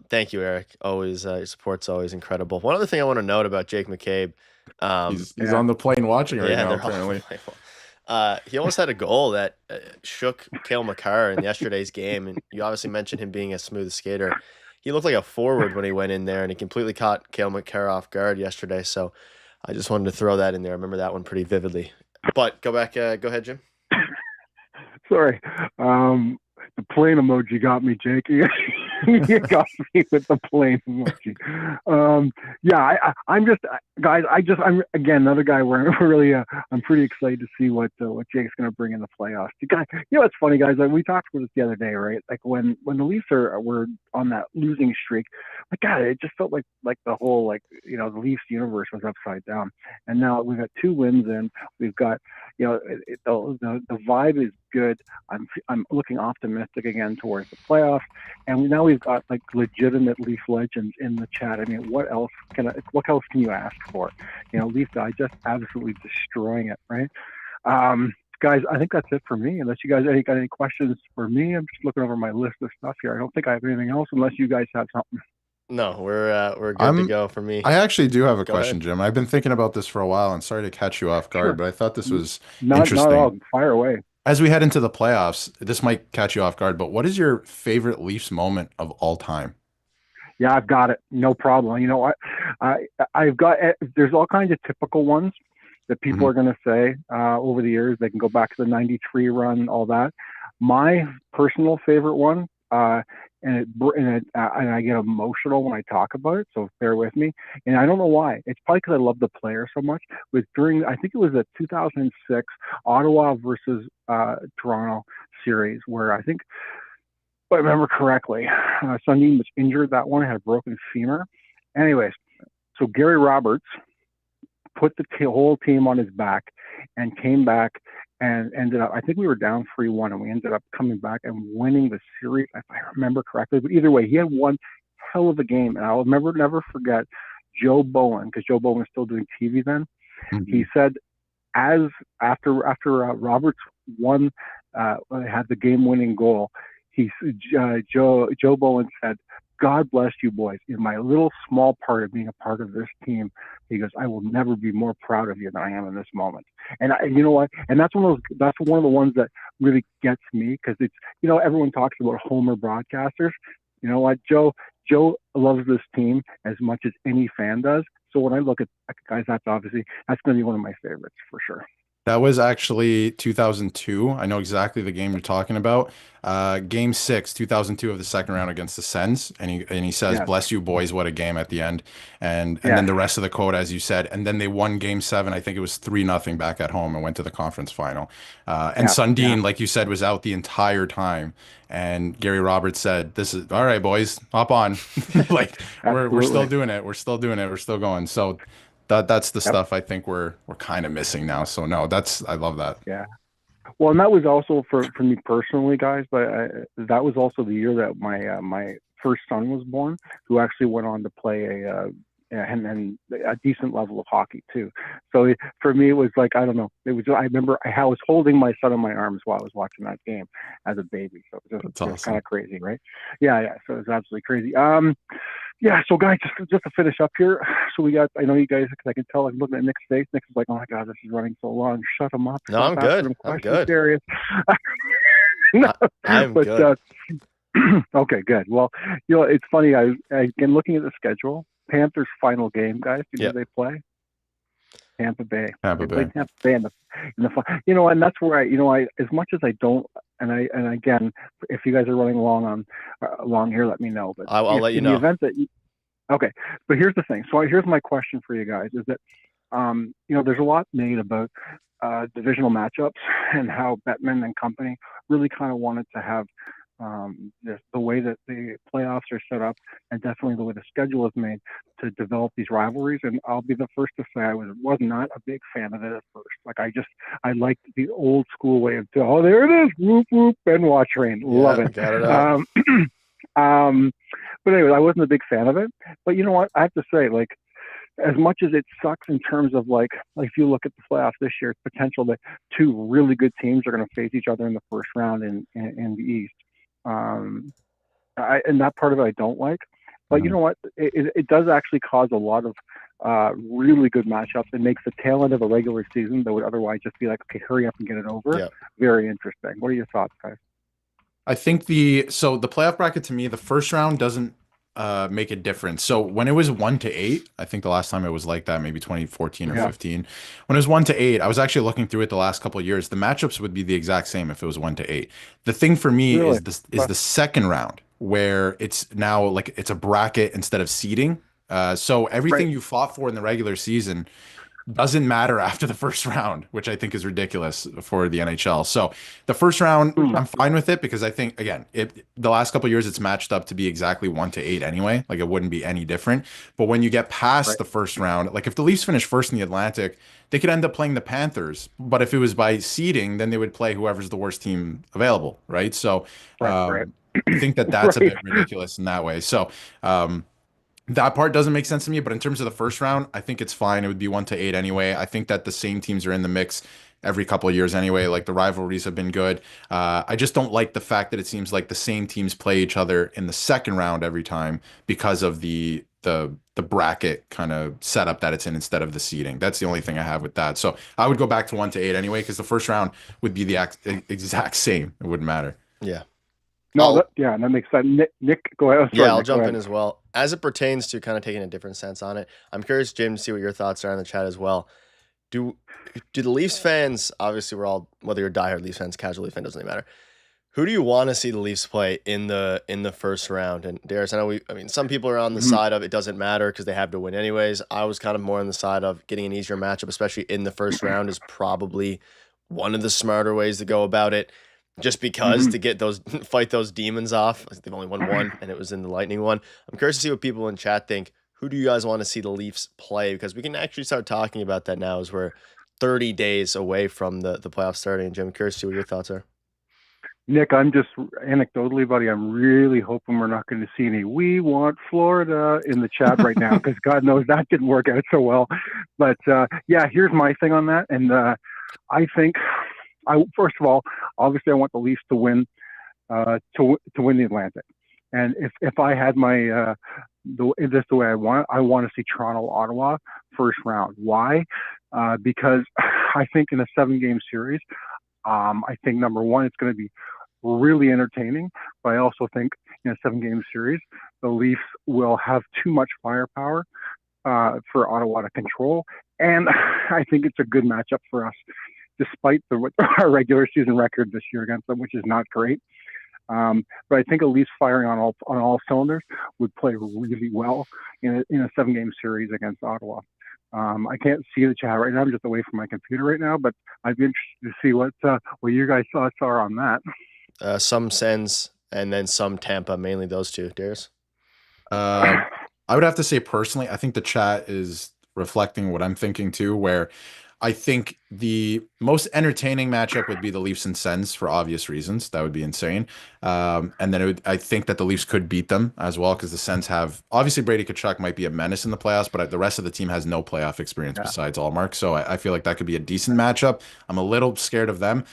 [SPEAKER 1] Thank you, Eric. Always your support's always incredible. One other thing I want to note about Jake McCabe.
[SPEAKER 2] He's on the plane watching right now, apparently.
[SPEAKER 1] He almost had a goal that shook Cale Makar in yesterday's game, and you obviously mentioned him being a smooth skater. He looked like a forward when he went in there, and he completely caught Cale Makar off guard yesterday. So I just wanted to throw that in there. I remember that one pretty vividly. But go ahead, Jim.
[SPEAKER 3] Sorry, the plane emoji got me, Jake. You got me with the plane emoji. I'm just, guys. I'm again another guy where I'm really, I'm pretty excited to see what Jake's going to bring in the playoffs. You know, it's funny, guys. Like, we talked about this the other day, right? Like when the Leafs were on that losing streak, like God, it just felt like the whole the Leafs universe was upside down. And now we've got 2 wins in. We've got the vibe is good. I'm looking optimistic again towards the playoffs, and now we've got like legitimate Leaf legends in the chat. I mean, what else can you ask for? Leaf guy just absolutely destroying it, right? Guys, I think that's it for me. Unless you guys got any questions for me, I'm just looking over my list of stuff here. I don't think I have anything else, unless you guys have something.
[SPEAKER 1] No, we're good to go for me.
[SPEAKER 2] I actually do have a question,
[SPEAKER 1] ahead.
[SPEAKER 2] Jim. I've been thinking about this for a while, and sorry to catch you off guard, but I thought this was
[SPEAKER 3] not
[SPEAKER 2] interesting.
[SPEAKER 3] at all. Fire away.
[SPEAKER 2] As we head into the playoffs, this might catch you off guard, but what is your favorite Leafs moment of all time?
[SPEAKER 3] Yeah, I've got it. No problem. You know what? I've got. There's all kinds of typical ones that people are going to say over the years. They can go back to the '93 run, all that. My personal favorite one, and I get emotional when I talk about it, so bear with me. And I don't know why. It's probably because I love the player so much. Was during, I think it was a 2006 Ottawa versus Toronto series, where I think, if I remember correctly, Sundin was injured that one, had a broken femur. Anyways, so Gary Roberts put the whole team on his back and came back and ended up, I think we were down 3-1, and we ended up coming back and winning the series, if I remember correctly. But either way, he had one hell of a game. And I'll never forget Joe Bowen, because Joe Bowen was still doing TV then. He said, after Roberts won, had the game-winning goal, Joe Bowen said, "God bless you boys. In my little small part of being a part of this team," he goes, "I will never be more proud of you than I am in this moment." And you know what? And that's one of the ones that really gets me, because it's, everyone talks about Homer broadcasters. You know what? Joe loves this team as much as any fan does. So when I look at guys, that's going to be one of my favorites for sure.
[SPEAKER 2] That was actually 2002. I know exactly the game you're talking about. Game 6, 2002 of the second round against the Sens, and he says,
[SPEAKER 3] Yes,
[SPEAKER 2] "Bless you, boys, what a game" at the end, and then
[SPEAKER 3] yes,
[SPEAKER 2] the rest of the quote, as you said, and then they won Game 7. I think it was 3-0 back at home and went to the conference final. And
[SPEAKER 3] yeah, yeah.
[SPEAKER 2] Sundin, like you said, was out the entire time, and Gary Roberts said, "This is all right, boys, hop on, like we're still
[SPEAKER 3] Absolutely.
[SPEAKER 2] doing it, we're still doing it, we're still going." So that's the
[SPEAKER 3] Yep.
[SPEAKER 2] stuff I think we're kind of missing now. So no, that's I love that.
[SPEAKER 3] Yeah. Well, and that was also for me personally, guys. But that was also the year that my first son was born, who actually went on to play and a decent level of hockey too. So for me, it was like I don't know. It was I remember I was holding my son in my arms while I was watching that game as a baby. So it was
[SPEAKER 2] That's
[SPEAKER 3] just kind
[SPEAKER 2] awesome.
[SPEAKER 3] of crazy, right? Yeah, yeah. So it was absolutely crazy. Yeah, so guys, just to finish up here, so we got, I know you guys, because I can tell, I'm looking at Nick's face. Nick's like, oh my God, this is running so long. Shut him up.
[SPEAKER 1] No,
[SPEAKER 3] Stop
[SPEAKER 1] I'm
[SPEAKER 3] asking
[SPEAKER 1] good.
[SPEAKER 3] him
[SPEAKER 1] I'm
[SPEAKER 3] questions,
[SPEAKER 1] good.
[SPEAKER 3] Darius. No,
[SPEAKER 1] I'm
[SPEAKER 3] but,
[SPEAKER 1] good.
[SPEAKER 3] okay, good. Well, it's funny. Again, looking at the schedule, Panthers' final game, guys, do you know
[SPEAKER 1] Yeah.
[SPEAKER 3] who they play? Tampa Bay.
[SPEAKER 2] Tampa
[SPEAKER 3] They play
[SPEAKER 2] Bay.
[SPEAKER 3] Tampa Bay and that's where as much as I don't, and again, if you guys are running along here, let me know. But
[SPEAKER 1] I'll
[SPEAKER 3] if
[SPEAKER 1] let you
[SPEAKER 3] in the
[SPEAKER 1] know.
[SPEAKER 3] event that okay, but here's the thing. So here's my question for you guys: is that there's a lot made about divisional matchups and how Bettman and company really kind of wanted to have the way that the playoffs are set up, and definitely the way the schedule is made to develop these rivalries. And I'll be the first to say I was not a big fan of it at first. Like I liked the old school way of oh there it is, whoop whoop, Benoit train, love
[SPEAKER 1] Yeah,
[SPEAKER 3] it.
[SPEAKER 1] got it out.
[SPEAKER 3] Um, but anyway, I wasn't a big fan of it. But you know what? I have to say, like, as much as it sucks in terms of like if you look at the playoffs this year, it's potential that two really good teams are going to face each other in the first round in the East. Um, and that part of it I don't like. But you
[SPEAKER 2] Mhm.
[SPEAKER 3] know what? It does actually cause a lot of really good matchups. It makes the tail end of a regular season that would otherwise just be like, okay, hurry up and get it over.
[SPEAKER 1] Yeah.
[SPEAKER 3] Very interesting. What are your thoughts, guys?
[SPEAKER 2] I think the playoff bracket to me, the first round doesn't make a difference. So when it was 1-8, I think the last time it was like that, maybe 2014 or
[SPEAKER 3] Yeah,
[SPEAKER 2] 15. When it was 1-8, I was actually looking through it the last couple of years. The matchups would be the exact same if it was 1-8. The thing for me
[SPEAKER 3] really.
[SPEAKER 2] is the second round where it's now like it's a bracket instead of seeding. So
[SPEAKER 3] Right.
[SPEAKER 2] everything you fought for in the regular season doesn't matter after the first round, which I think is ridiculous for the NHL. So the first round,
[SPEAKER 3] Mm,
[SPEAKER 2] I'm fine with it because I think again, the last couple of years it's matched up to be exactly 1-8 anyway. Like it wouldn't be any different. But when you get past
[SPEAKER 3] right.
[SPEAKER 2] the first round, like if the Leafs finish first in the Atlantic, they could end up playing the Panthers. But if it was by seeding, then they would play whoever's the worst team available, right? So
[SPEAKER 3] Right. Right.
[SPEAKER 2] I think that that's a
[SPEAKER 3] Right.
[SPEAKER 2] bit ridiculous in that way. So that part doesn't make sense to me, but in terms of the first round, I think it's fine. It would be 1-8 anyway. I think that the same teams are in the mix every couple of years anyway. Like the rivalries have been good. I just don't like the fact that it seems like the same teams play each other in the second round every time because of the bracket kind of setup that it's in instead of the seeding. That's the only thing I have with that. So I would go back to 1-8 anyway, because the first round would be the exact same. It wouldn't matter.
[SPEAKER 1] Yeah.
[SPEAKER 3] No,
[SPEAKER 1] I'll
[SPEAKER 3] that makes sense. Nick, go ahead. Oh,
[SPEAKER 1] yeah,
[SPEAKER 3] sorry,
[SPEAKER 1] I'll
[SPEAKER 3] Nick, go
[SPEAKER 1] jump in
[SPEAKER 3] ahead.
[SPEAKER 1] as well. As it pertains to kind of taking a different sense on it, I'm curious, Jim, to see what your thoughts are in the chat as well. Do do the Leafs fans, obviously we're all, whether you're a diehard Leafs fans, casual Leafs fan, doesn't really matter. Who do you want to see the Leafs play in the first round? And Darius, I mean, some people are on the
[SPEAKER 3] Mhm.
[SPEAKER 1] side of it doesn't matter because they have to win anyways. I was kind of more on the side of getting an easier matchup, especially in the first round, is probably one of the smarter ways to go about it. Just because
[SPEAKER 3] Mhm.
[SPEAKER 1] to get those fight those demons off. They've only won one, and it was in the Lightning one. I'm curious to see what people in chat think. Who do you guys want to see the Leafs play? Because we can actually start talking about that now as we're 30 days away from the playoffs starting. And Jim, I'm curious to see what your thoughts are.
[SPEAKER 3] Nick, I'm just anecdotally, buddy. I'm really hoping we're not going to see any "We want Florida" in the chat right now, because God knows that didn't work out so well. But yeah, here's my thing on that, and I think I first of all, obviously, I want the Leafs to win to win the Atlantic. And if I had my the way I want to see Toronto Ottawa first round. Why? Because I think in a 7 game series, I think number one, it's going to be really entertaining. But I also think in a 7 game series, the Leafs will have too much firepower for Ottawa to control. And I think it's a good matchup for us despite our regular season record this year against them, which is not great. But I think at least firing on all cylinders would play really well in a 7-game series against Ottawa. I can't see the chat right now. I'm just away from my computer right now, but I'd be interested to see what your guys' thoughts are on that.
[SPEAKER 1] Some Sens and then some Tampa, mainly those two. Darius?
[SPEAKER 2] I would have to say personally, I think the chat is reflecting what I'm thinking too, where I think the most entertaining matchup would be the Leafs and Sens for obvious reasons. That would be insane. And then I think that the Leafs could beat them as well because the Sens have obviously Brady Tkachuk might be a menace in the playoffs, but the rest of the team has no playoff experience besides Allmark. So I feel like that could be a decent matchup. I'm a little scared of them.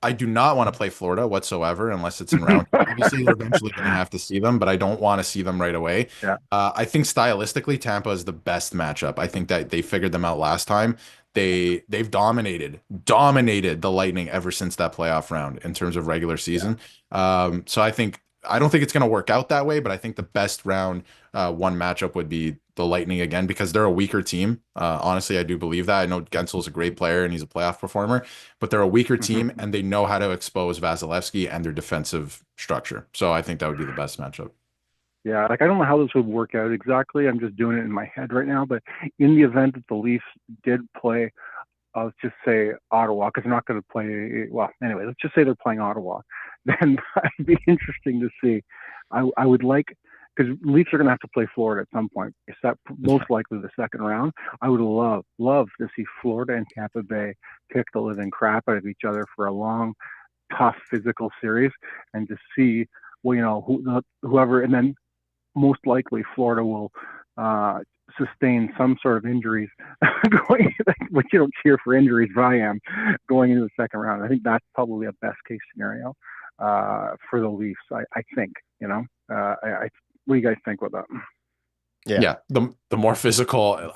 [SPEAKER 2] I do not want to play Florida whatsoever unless it's in round. Obviously, we're eventually going to have to see them, but I don't want to see them right away.
[SPEAKER 3] Yeah.
[SPEAKER 2] I think stylistically, Tampa is the best matchup. I think that they figured them out last time. They've dominated the Lightning ever since that playoff round in terms of regular season. So I don't think it's going to work out that way, but I think the best round one matchup would be the Lightning again because they're a weaker team. Honestly, I do believe that. I know Gensel's a great player and he's a playoff performer, but they're a weaker team and they know how to expose Vasilevsky and their defensive structure. So I think that would be the best matchup.
[SPEAKER 3] Yeah, like I don't know how this would work out exactly. I'm just doing it in my head right now. But in the event that the Leafs did play, let's just say Ottawa, because they're not going to play. Well, anyway, let's just say they're playing Ottawa. Then it'd be interesting to see. I would like because Leafs are going to have to play Florida at some point. It's that most likely the second round. I would love to see Florida and Tampa Bay kick the living crap out of each other for a long, tough physical series, and to see whoever, and then most likely Florida will sustain some sort of injuries going, but you don't cheer for injuries, but I am going into the second round. I think that's probably a best case scenario for the Leafs. I think, what do you guys think about that?
[SPEAKER 2] Yeah. The more physical,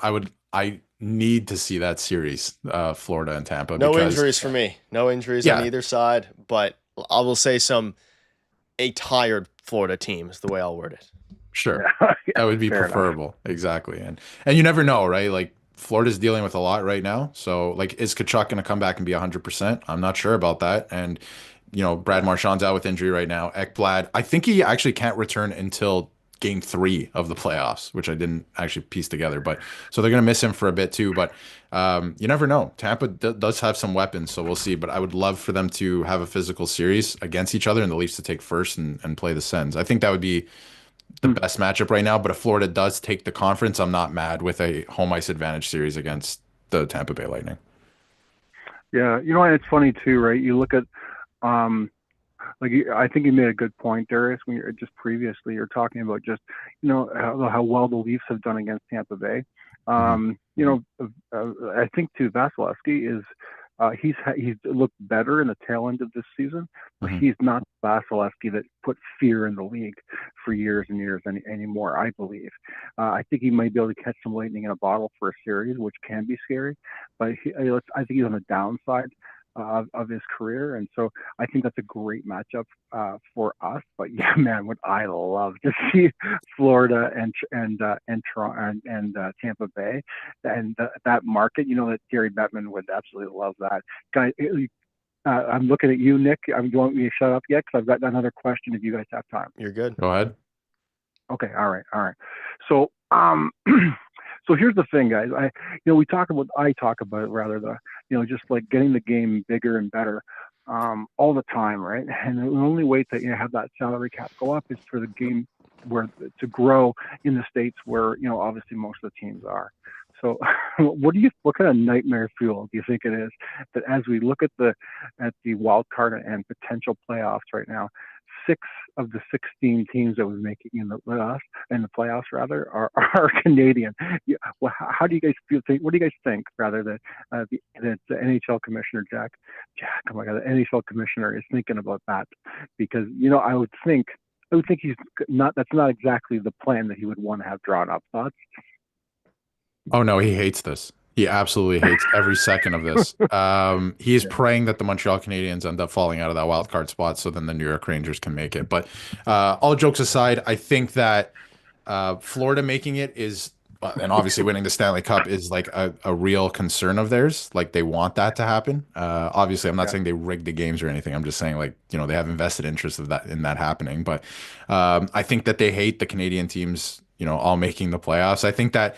[SPEAKER 2] I need to see that series, Florida and Tampa.
[SPEAKER 1] No injuries for me. No injuries on either side, but I will say a tired Florida team is the way I'll word it.
[SPEAKER 2] Sure. That would be preferable. Enough. Exactly. And you never know, right? Like Florida's dealing with a lot right now. So like, is Tkachuk going to come back and be 100%? I'm not sure about that. And, Brad Marchand's out with injury right now. Ekblad, I think he actually can't return until game 3 of the playoffs, which I didn't actually piece together. But so they're going to miss him for a bit too. But you never know. Tampa does have some weapons, so we'll see. But I would love for them to have a physical series against each other and the Leafs to take first and play the Sens. I think that would be the best matchup right now, but if Florida does take the conference, I'm not mad with a home ice advantage series against the Tampa Bay Lightning.
[SPEAKER 3] Yeah, and it's funny too, right? You look at, I think you made a good point, Darius, when you're you're talking about just, how well the Leafs have done against Tampa Bay. I think too, Vasilevsky is, he's looked better in the tail end of this season, but he's not Vasilevsky that put fear in the league for years and years anymore, I believe. I think he might be able to catch some lightning in a bottle for a series, which can be scary, but I think he's on the downside of his career, and so I think that's a great matchup for us. But yeah, man, would I love to see Florida and Toronto and Tampa Bay and that market. That Gary Bettman would absolutely love that. Guy, I'm looking at you, Nick. Do you want me to shut up yet? Because I've got another question if you guys have time.
[SPEAKER 1] You're good.
[SPEAKER 2] Go ahead.
[SPEAKER 3] Okay. All right. So, so here's the thing, guys. I talk about it, just like getting the game bigger and better all the time, right? And the only way to have that salary cap go up is for the game to grow in the states where obviously most of the teams are. So, what kind of nightmare fuel do you think it is that as we look at the wild card and potential playoffs right now, 6 of the 16 teams that was making in the playoffs rather are Canadian. Well, how do you guys feel? What do you guys think? Rather that the NHL commissioner Jack, oh my God, the NHL commissioner is thinking about that because I would think he's not. That's not exactly the plan that he would want to have drawn up. Thoughts?
[SPEAKER 2] Oh no, he hates this. He absolutely hates every second of this. He is praying that the Montreal Canadiens end up falling out of that wild card spot so then the New York Rangers can make it. But all jokes aside, I think that Florida making it is and obviously winning the Stanley Cup is like a real concern of theirs. Like they want that to happen. Obviously, I'm not
[SPEAKER 3] Yeah.
[SPEAKER 2] saying they rigged the games or anything. I'm just saying like, they have invested interest of that in that happening. But I think that they hate the Canadian teams, all making the playoffs. I think that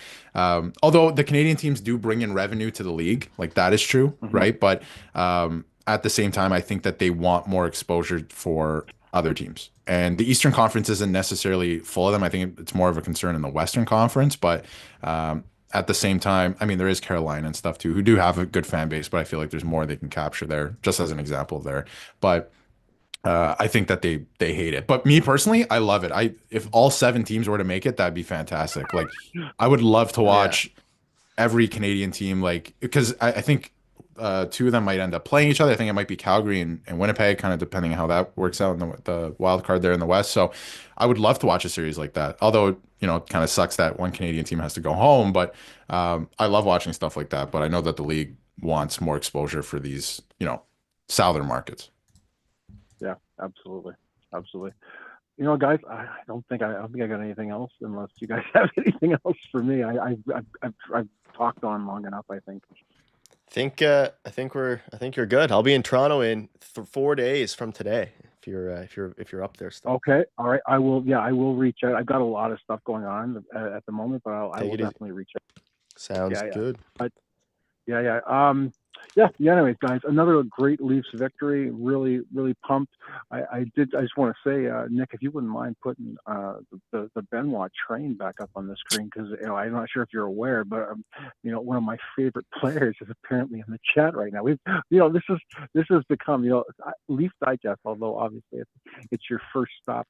[SPEAKER 2] although the Canadian teams do bring in revenue to the league, like that is true,
[SPEAKER 3] Hmm.
[SPEAKER 2] right? But at the same time, I think that they want more exposure for other teams. And the Eastern Conference isn't necessarily full of them. I think it's more of a concern in the Western Conference. But at the same time, I mean, there is Carolina and stuff too, who do have a good fan base, but I feel like there's more they can capture there, just as an example there. But I think that they hate it. But me personally, I love it. If all 7 teams were to make it, that'd be fantastic. Like, I would love to
[SPEAKER 1] Yeah.
[SPEAKER 2] watch every Canadian team, like, because I think 2 of them might end up playing each other. I think it might be Calgary and Winnipeg, kind of depending on how that works out in the wild card there in the West. So I would love to watch a series like that. Although, it kind of sucks that one Canadian team has to go home, but I love watching stuff like that. But I know that the league wants more exposure for these, southern markets.
[SPEAKER 3] Yeah, absolutely, absolutely. You know, guys, I don't think I got anything else unless you guys have anything else for me. I've talked on long enough, I think.
[SPEAKER 1] I think you're good. I'll be in Toronto in 4 days from today. If you're up there still.
[SPEAKER 3] Okay, all right. I will. Yeah, I will reach out. I've got a lot of stuff going on at the moment, but I
[SPEAKER 1] Take
[SPEAKER 3] will
[SPEAKER 1] it easy.
[SPEAKER 3] definitely reach out.
[SPEAKER 1] Sounds
[SPEAKER 3] Yeah,
[SPEAKER 1] good.
[SPEAKER 3] yeah. Yeah, yeah. Yeah. Anyways, guys, another great Leafs victory. Really, really pumped. I just want to say, Nick, if you wouldn't mind putting the Benoit train back up on the screen, because I'm not sure if you're aware, but one of my favorite players is apparently in the chat right now. This has become Leaf Digest, although obviously it's your first stop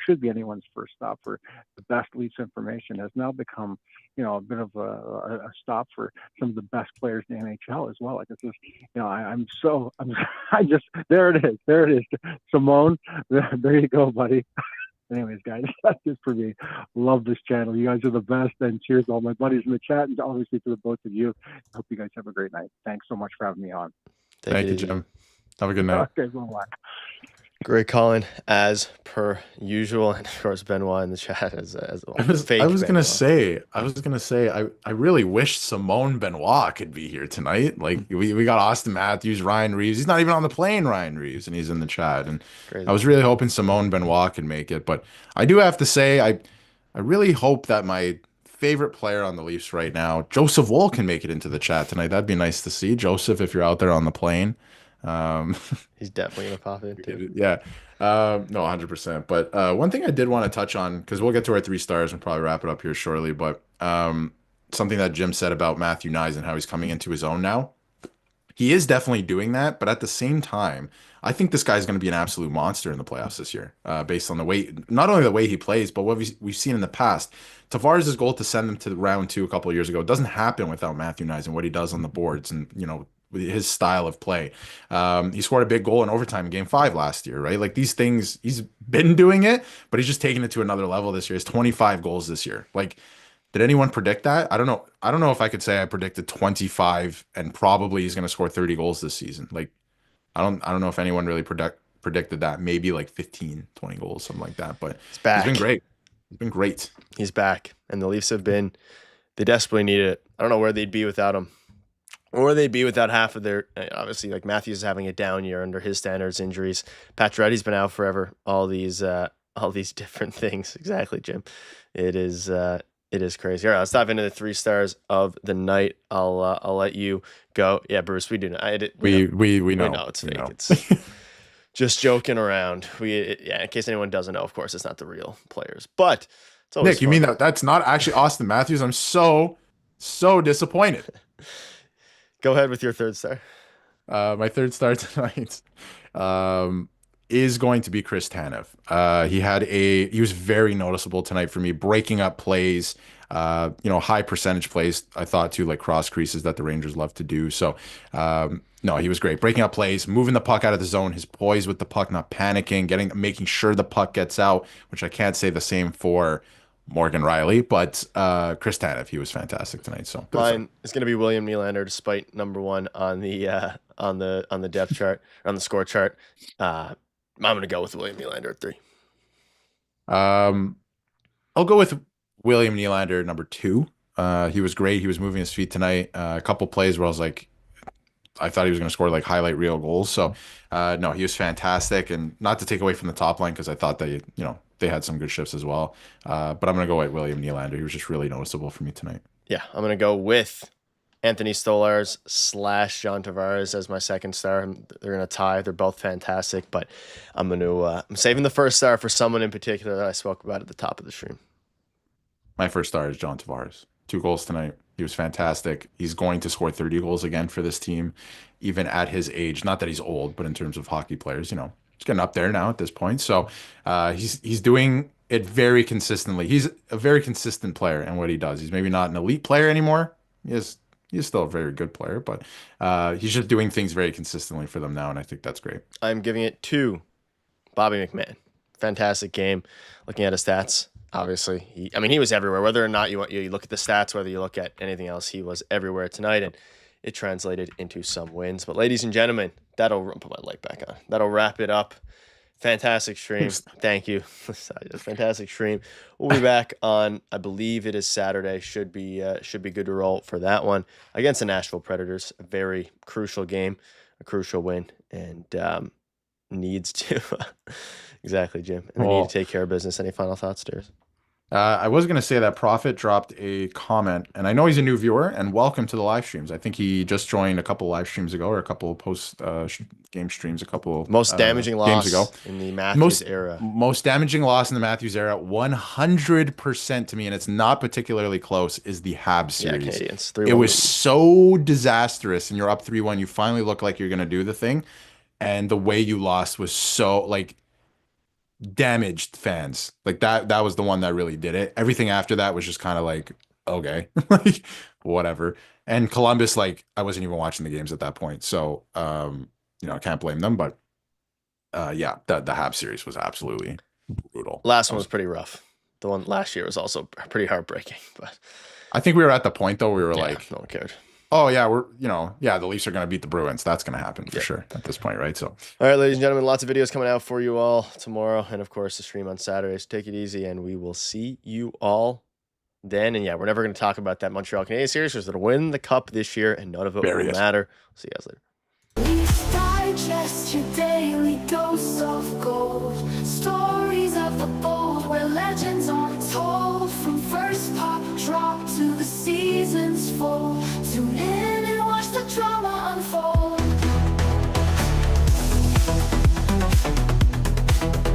[SPEAKER 3] should be anyone's first stop for the best Leafs information, has now become a bit of a stop for some of the best players in the NHL as well. Like it's just, I just, there it is. Simone, there you go, buddy. Anyways, guys, that's it for me. Love this channel. You guys are the best. And cheers to all my buddies in the chat, and obviously to the both of you. Hope you guys have a great night. Thanks so much for having me on.
[SPEAKER 2] Thank you, Jim. Have a good night.
[SPEAKER 3] Okay, well,
[SPEAKER 1] Great calling as per usual, and of course Benoit in the chat as well.
[SPEAKER 2] I was gonna say, I really wish Simone Benoit could be here tonight. Like we got Austin Matthews, Ryan Reeves. He's not even on the plane, Ryan Reeves, and he's in the chat. And
[SPEAKER 1] Crazy.
[SPEAKER 2] I was really hoping Simone Benoit could make it, but I do have to say, I really hope that my favorite player on the Leafs right now, Joseph Woll, can make it into the chat tonight. That'd be nice to see. Joseph, if you're out there on the plane.
[SPEAKER 1] He's definitely gonna pop in too.
[SPEAKER 2] Yeah. No, 100%. But one thing I did want to touch on, because we'll get to our 3 stars and probably wrap it up here shortly, but something that Jim said about Matthew Nyes and how he's coming into his own now. He is definitely doing that, but at the same time, I think this guy's going to be an absolute monster in the playoffs this year, based on the way, not only the way he plays, but what we've seen in the past. Tavares' goal to send them to round 2 a couple of years ago doesn't happen without Matthew Nyes and what he does on the boards and, his style of play. He scored a big goal in overtime in game 5 last year, right? Like these things, he's been doing it, but he's just taking it to another level this year. He's 25 goals this year. Like, did anyone predict that? I don't know. I don't know if I could say I predicted 25 and probably he's going to score 30 goals this season. Like, I don't know if anyone really predicted that. Maybe like 15, 20 goals, something like that. But
[SPEAKER 1] He's back.
[SPEAKER 2] He's been great. He's been great.
[SPEAKER 1] He's back. And the Leafs they desperately need it. I don't know where they'd be without him. Or they'd be without half of their, obviously, like Matthews is having a down year under his standards, injuries. Pacioretty's been out forever. All these different things. Exactly, Jim. It is crazy. All right, let's dive into the 3 stars of the night. I'll let you go. Yeah, Bruce, we do know. We know it's fake. It's just joking around. In case anyone doesn't know, of course, it's not the real players. But it's always
[SPEAKER 2] Nick, you mean that's not actually Austin Matthews? I'm so disappointed.
[SPEAKER 1] Go ahead with your 3rd star.
[SPEAKER 2] My 3rd star tonight is going to be Chris Tanev. He was very noticeable tonight for me, breaking up plays, high percentage plays, I thought too, like cross creases that the Rangers love to do. So, no, he was great. Breaking up plays, moving the puck out of the zone, his poise with the puck, not panicking, making sure the puck gets out, which I can't say the same for Morgan Riley, but Chris Tanev, he was fantastic tonight. So
[SPEAKER 1] mine is going to be William Nylander, despite number 1 on the depth chart, on the score chart. I'm going to go with William Nylander at 3.
[SPEAKER 2] I'll go with William Nylander number 2. He was great. He was moving his feet tonight. A couple plays where I was like, I thought he was going to score like highlight reel goals. So, no, he was fantastic. And not to take away from the top line because I thought they had some good shifts as well. But I'm going to go with William Nylander. He was just really noticeable for me tonight.
[SPEAKER 1] Yeah, I'm going to go with Anthony Stolarz / John Tavares as my second star. They're going to tie. They're both fantastic, but I'm saving the first star for someone in particular that I spoke about at the top of the stream.
[SPEAKER 2] My first star is John Tavares. 2 goals tonight. He was fantastic. He's going to score 30 goals again for this team, even at his age. Not that he's old, but in terms of hockey players, he's getting up there now at this point. So he's doing it very consistently. He's a very consistent player in what he does. He's maybe not an elite player anymore. He's still a very good player, but he's just doing things very consistently for them now, and I think that's great.
[SPEAKER 1] I'm giving it to Bobby McMann. Fantastic game. Looking at his stats, obviously, he was everywhere. Whether or not you look at the stats, whether you look at anything else, he was everywhere tonight, and it translated into some wins. But ladies and gentlemen, that'll put my light back on. That'll wrap it up. Fantastic stream. Thank you. Fantastic stream. We'll be back on, I believe it is Saturday. Should be good to roll for that one against the Nashville Predators. A very crucial game, a crucial win, and needs to exactly, Jim. And they need to take care of business. Any final thoughts, Darius?
[SPEAKER 2] I was going to say that Prophet dropped a comment, and I know he's a new viewer, and welcome to the live streams. I think he just joined a couple live streams ago, or a couple post game streams, a couple
[SPEAKER 1] most damaging loss
[SPEAKER 2] games ago
[SPEAKER 1] in the Matthews era.
[SPEAKER 2] Most damaging loss in the Matthews era, 100% to me, and it's not particularly close, is the Habs series.
[SPEAKER 1] Yeah, Canadians.
[SPEAKER 2] It was so disastrous, and you're up 3-1. You finally look like you're going to do the thing, and the way you lost was so damaged fans. That was the one that really did it. Everything after that was just kind of like, okay, whatever. And Columbus, I wasn't even watching the games at that point, so I can't blame them. But yeah, the Habs series was absolutely brutal.
[SPEAKER 1] Last one was pretty rough. The one last year was also pretty heartbreaking. But
[SPEAKER 2] I think we were at the point though, we were no
[SPEAKER 1] one cared.
[SPEAKER 2] Oh yeah, the Leafs are going to beat the Bruins. That's going to happen for sure at this point, right? So,
[SPEAKER 1] all right, ladies and gentlemen, lots of videos coming out for you all tomorrow, and of course the stream on Saturday. So take it easy, and we will see you all then. And yeah, we're never going to talk about that Montreal Canadiens series because they'll win the cup this year, and none of it will matter. See you guys later.
[SPEAKER 4] Leafs Digest, your daily dose of gold. Stories of the bold, where legends are told. From first puck drop to the season's full.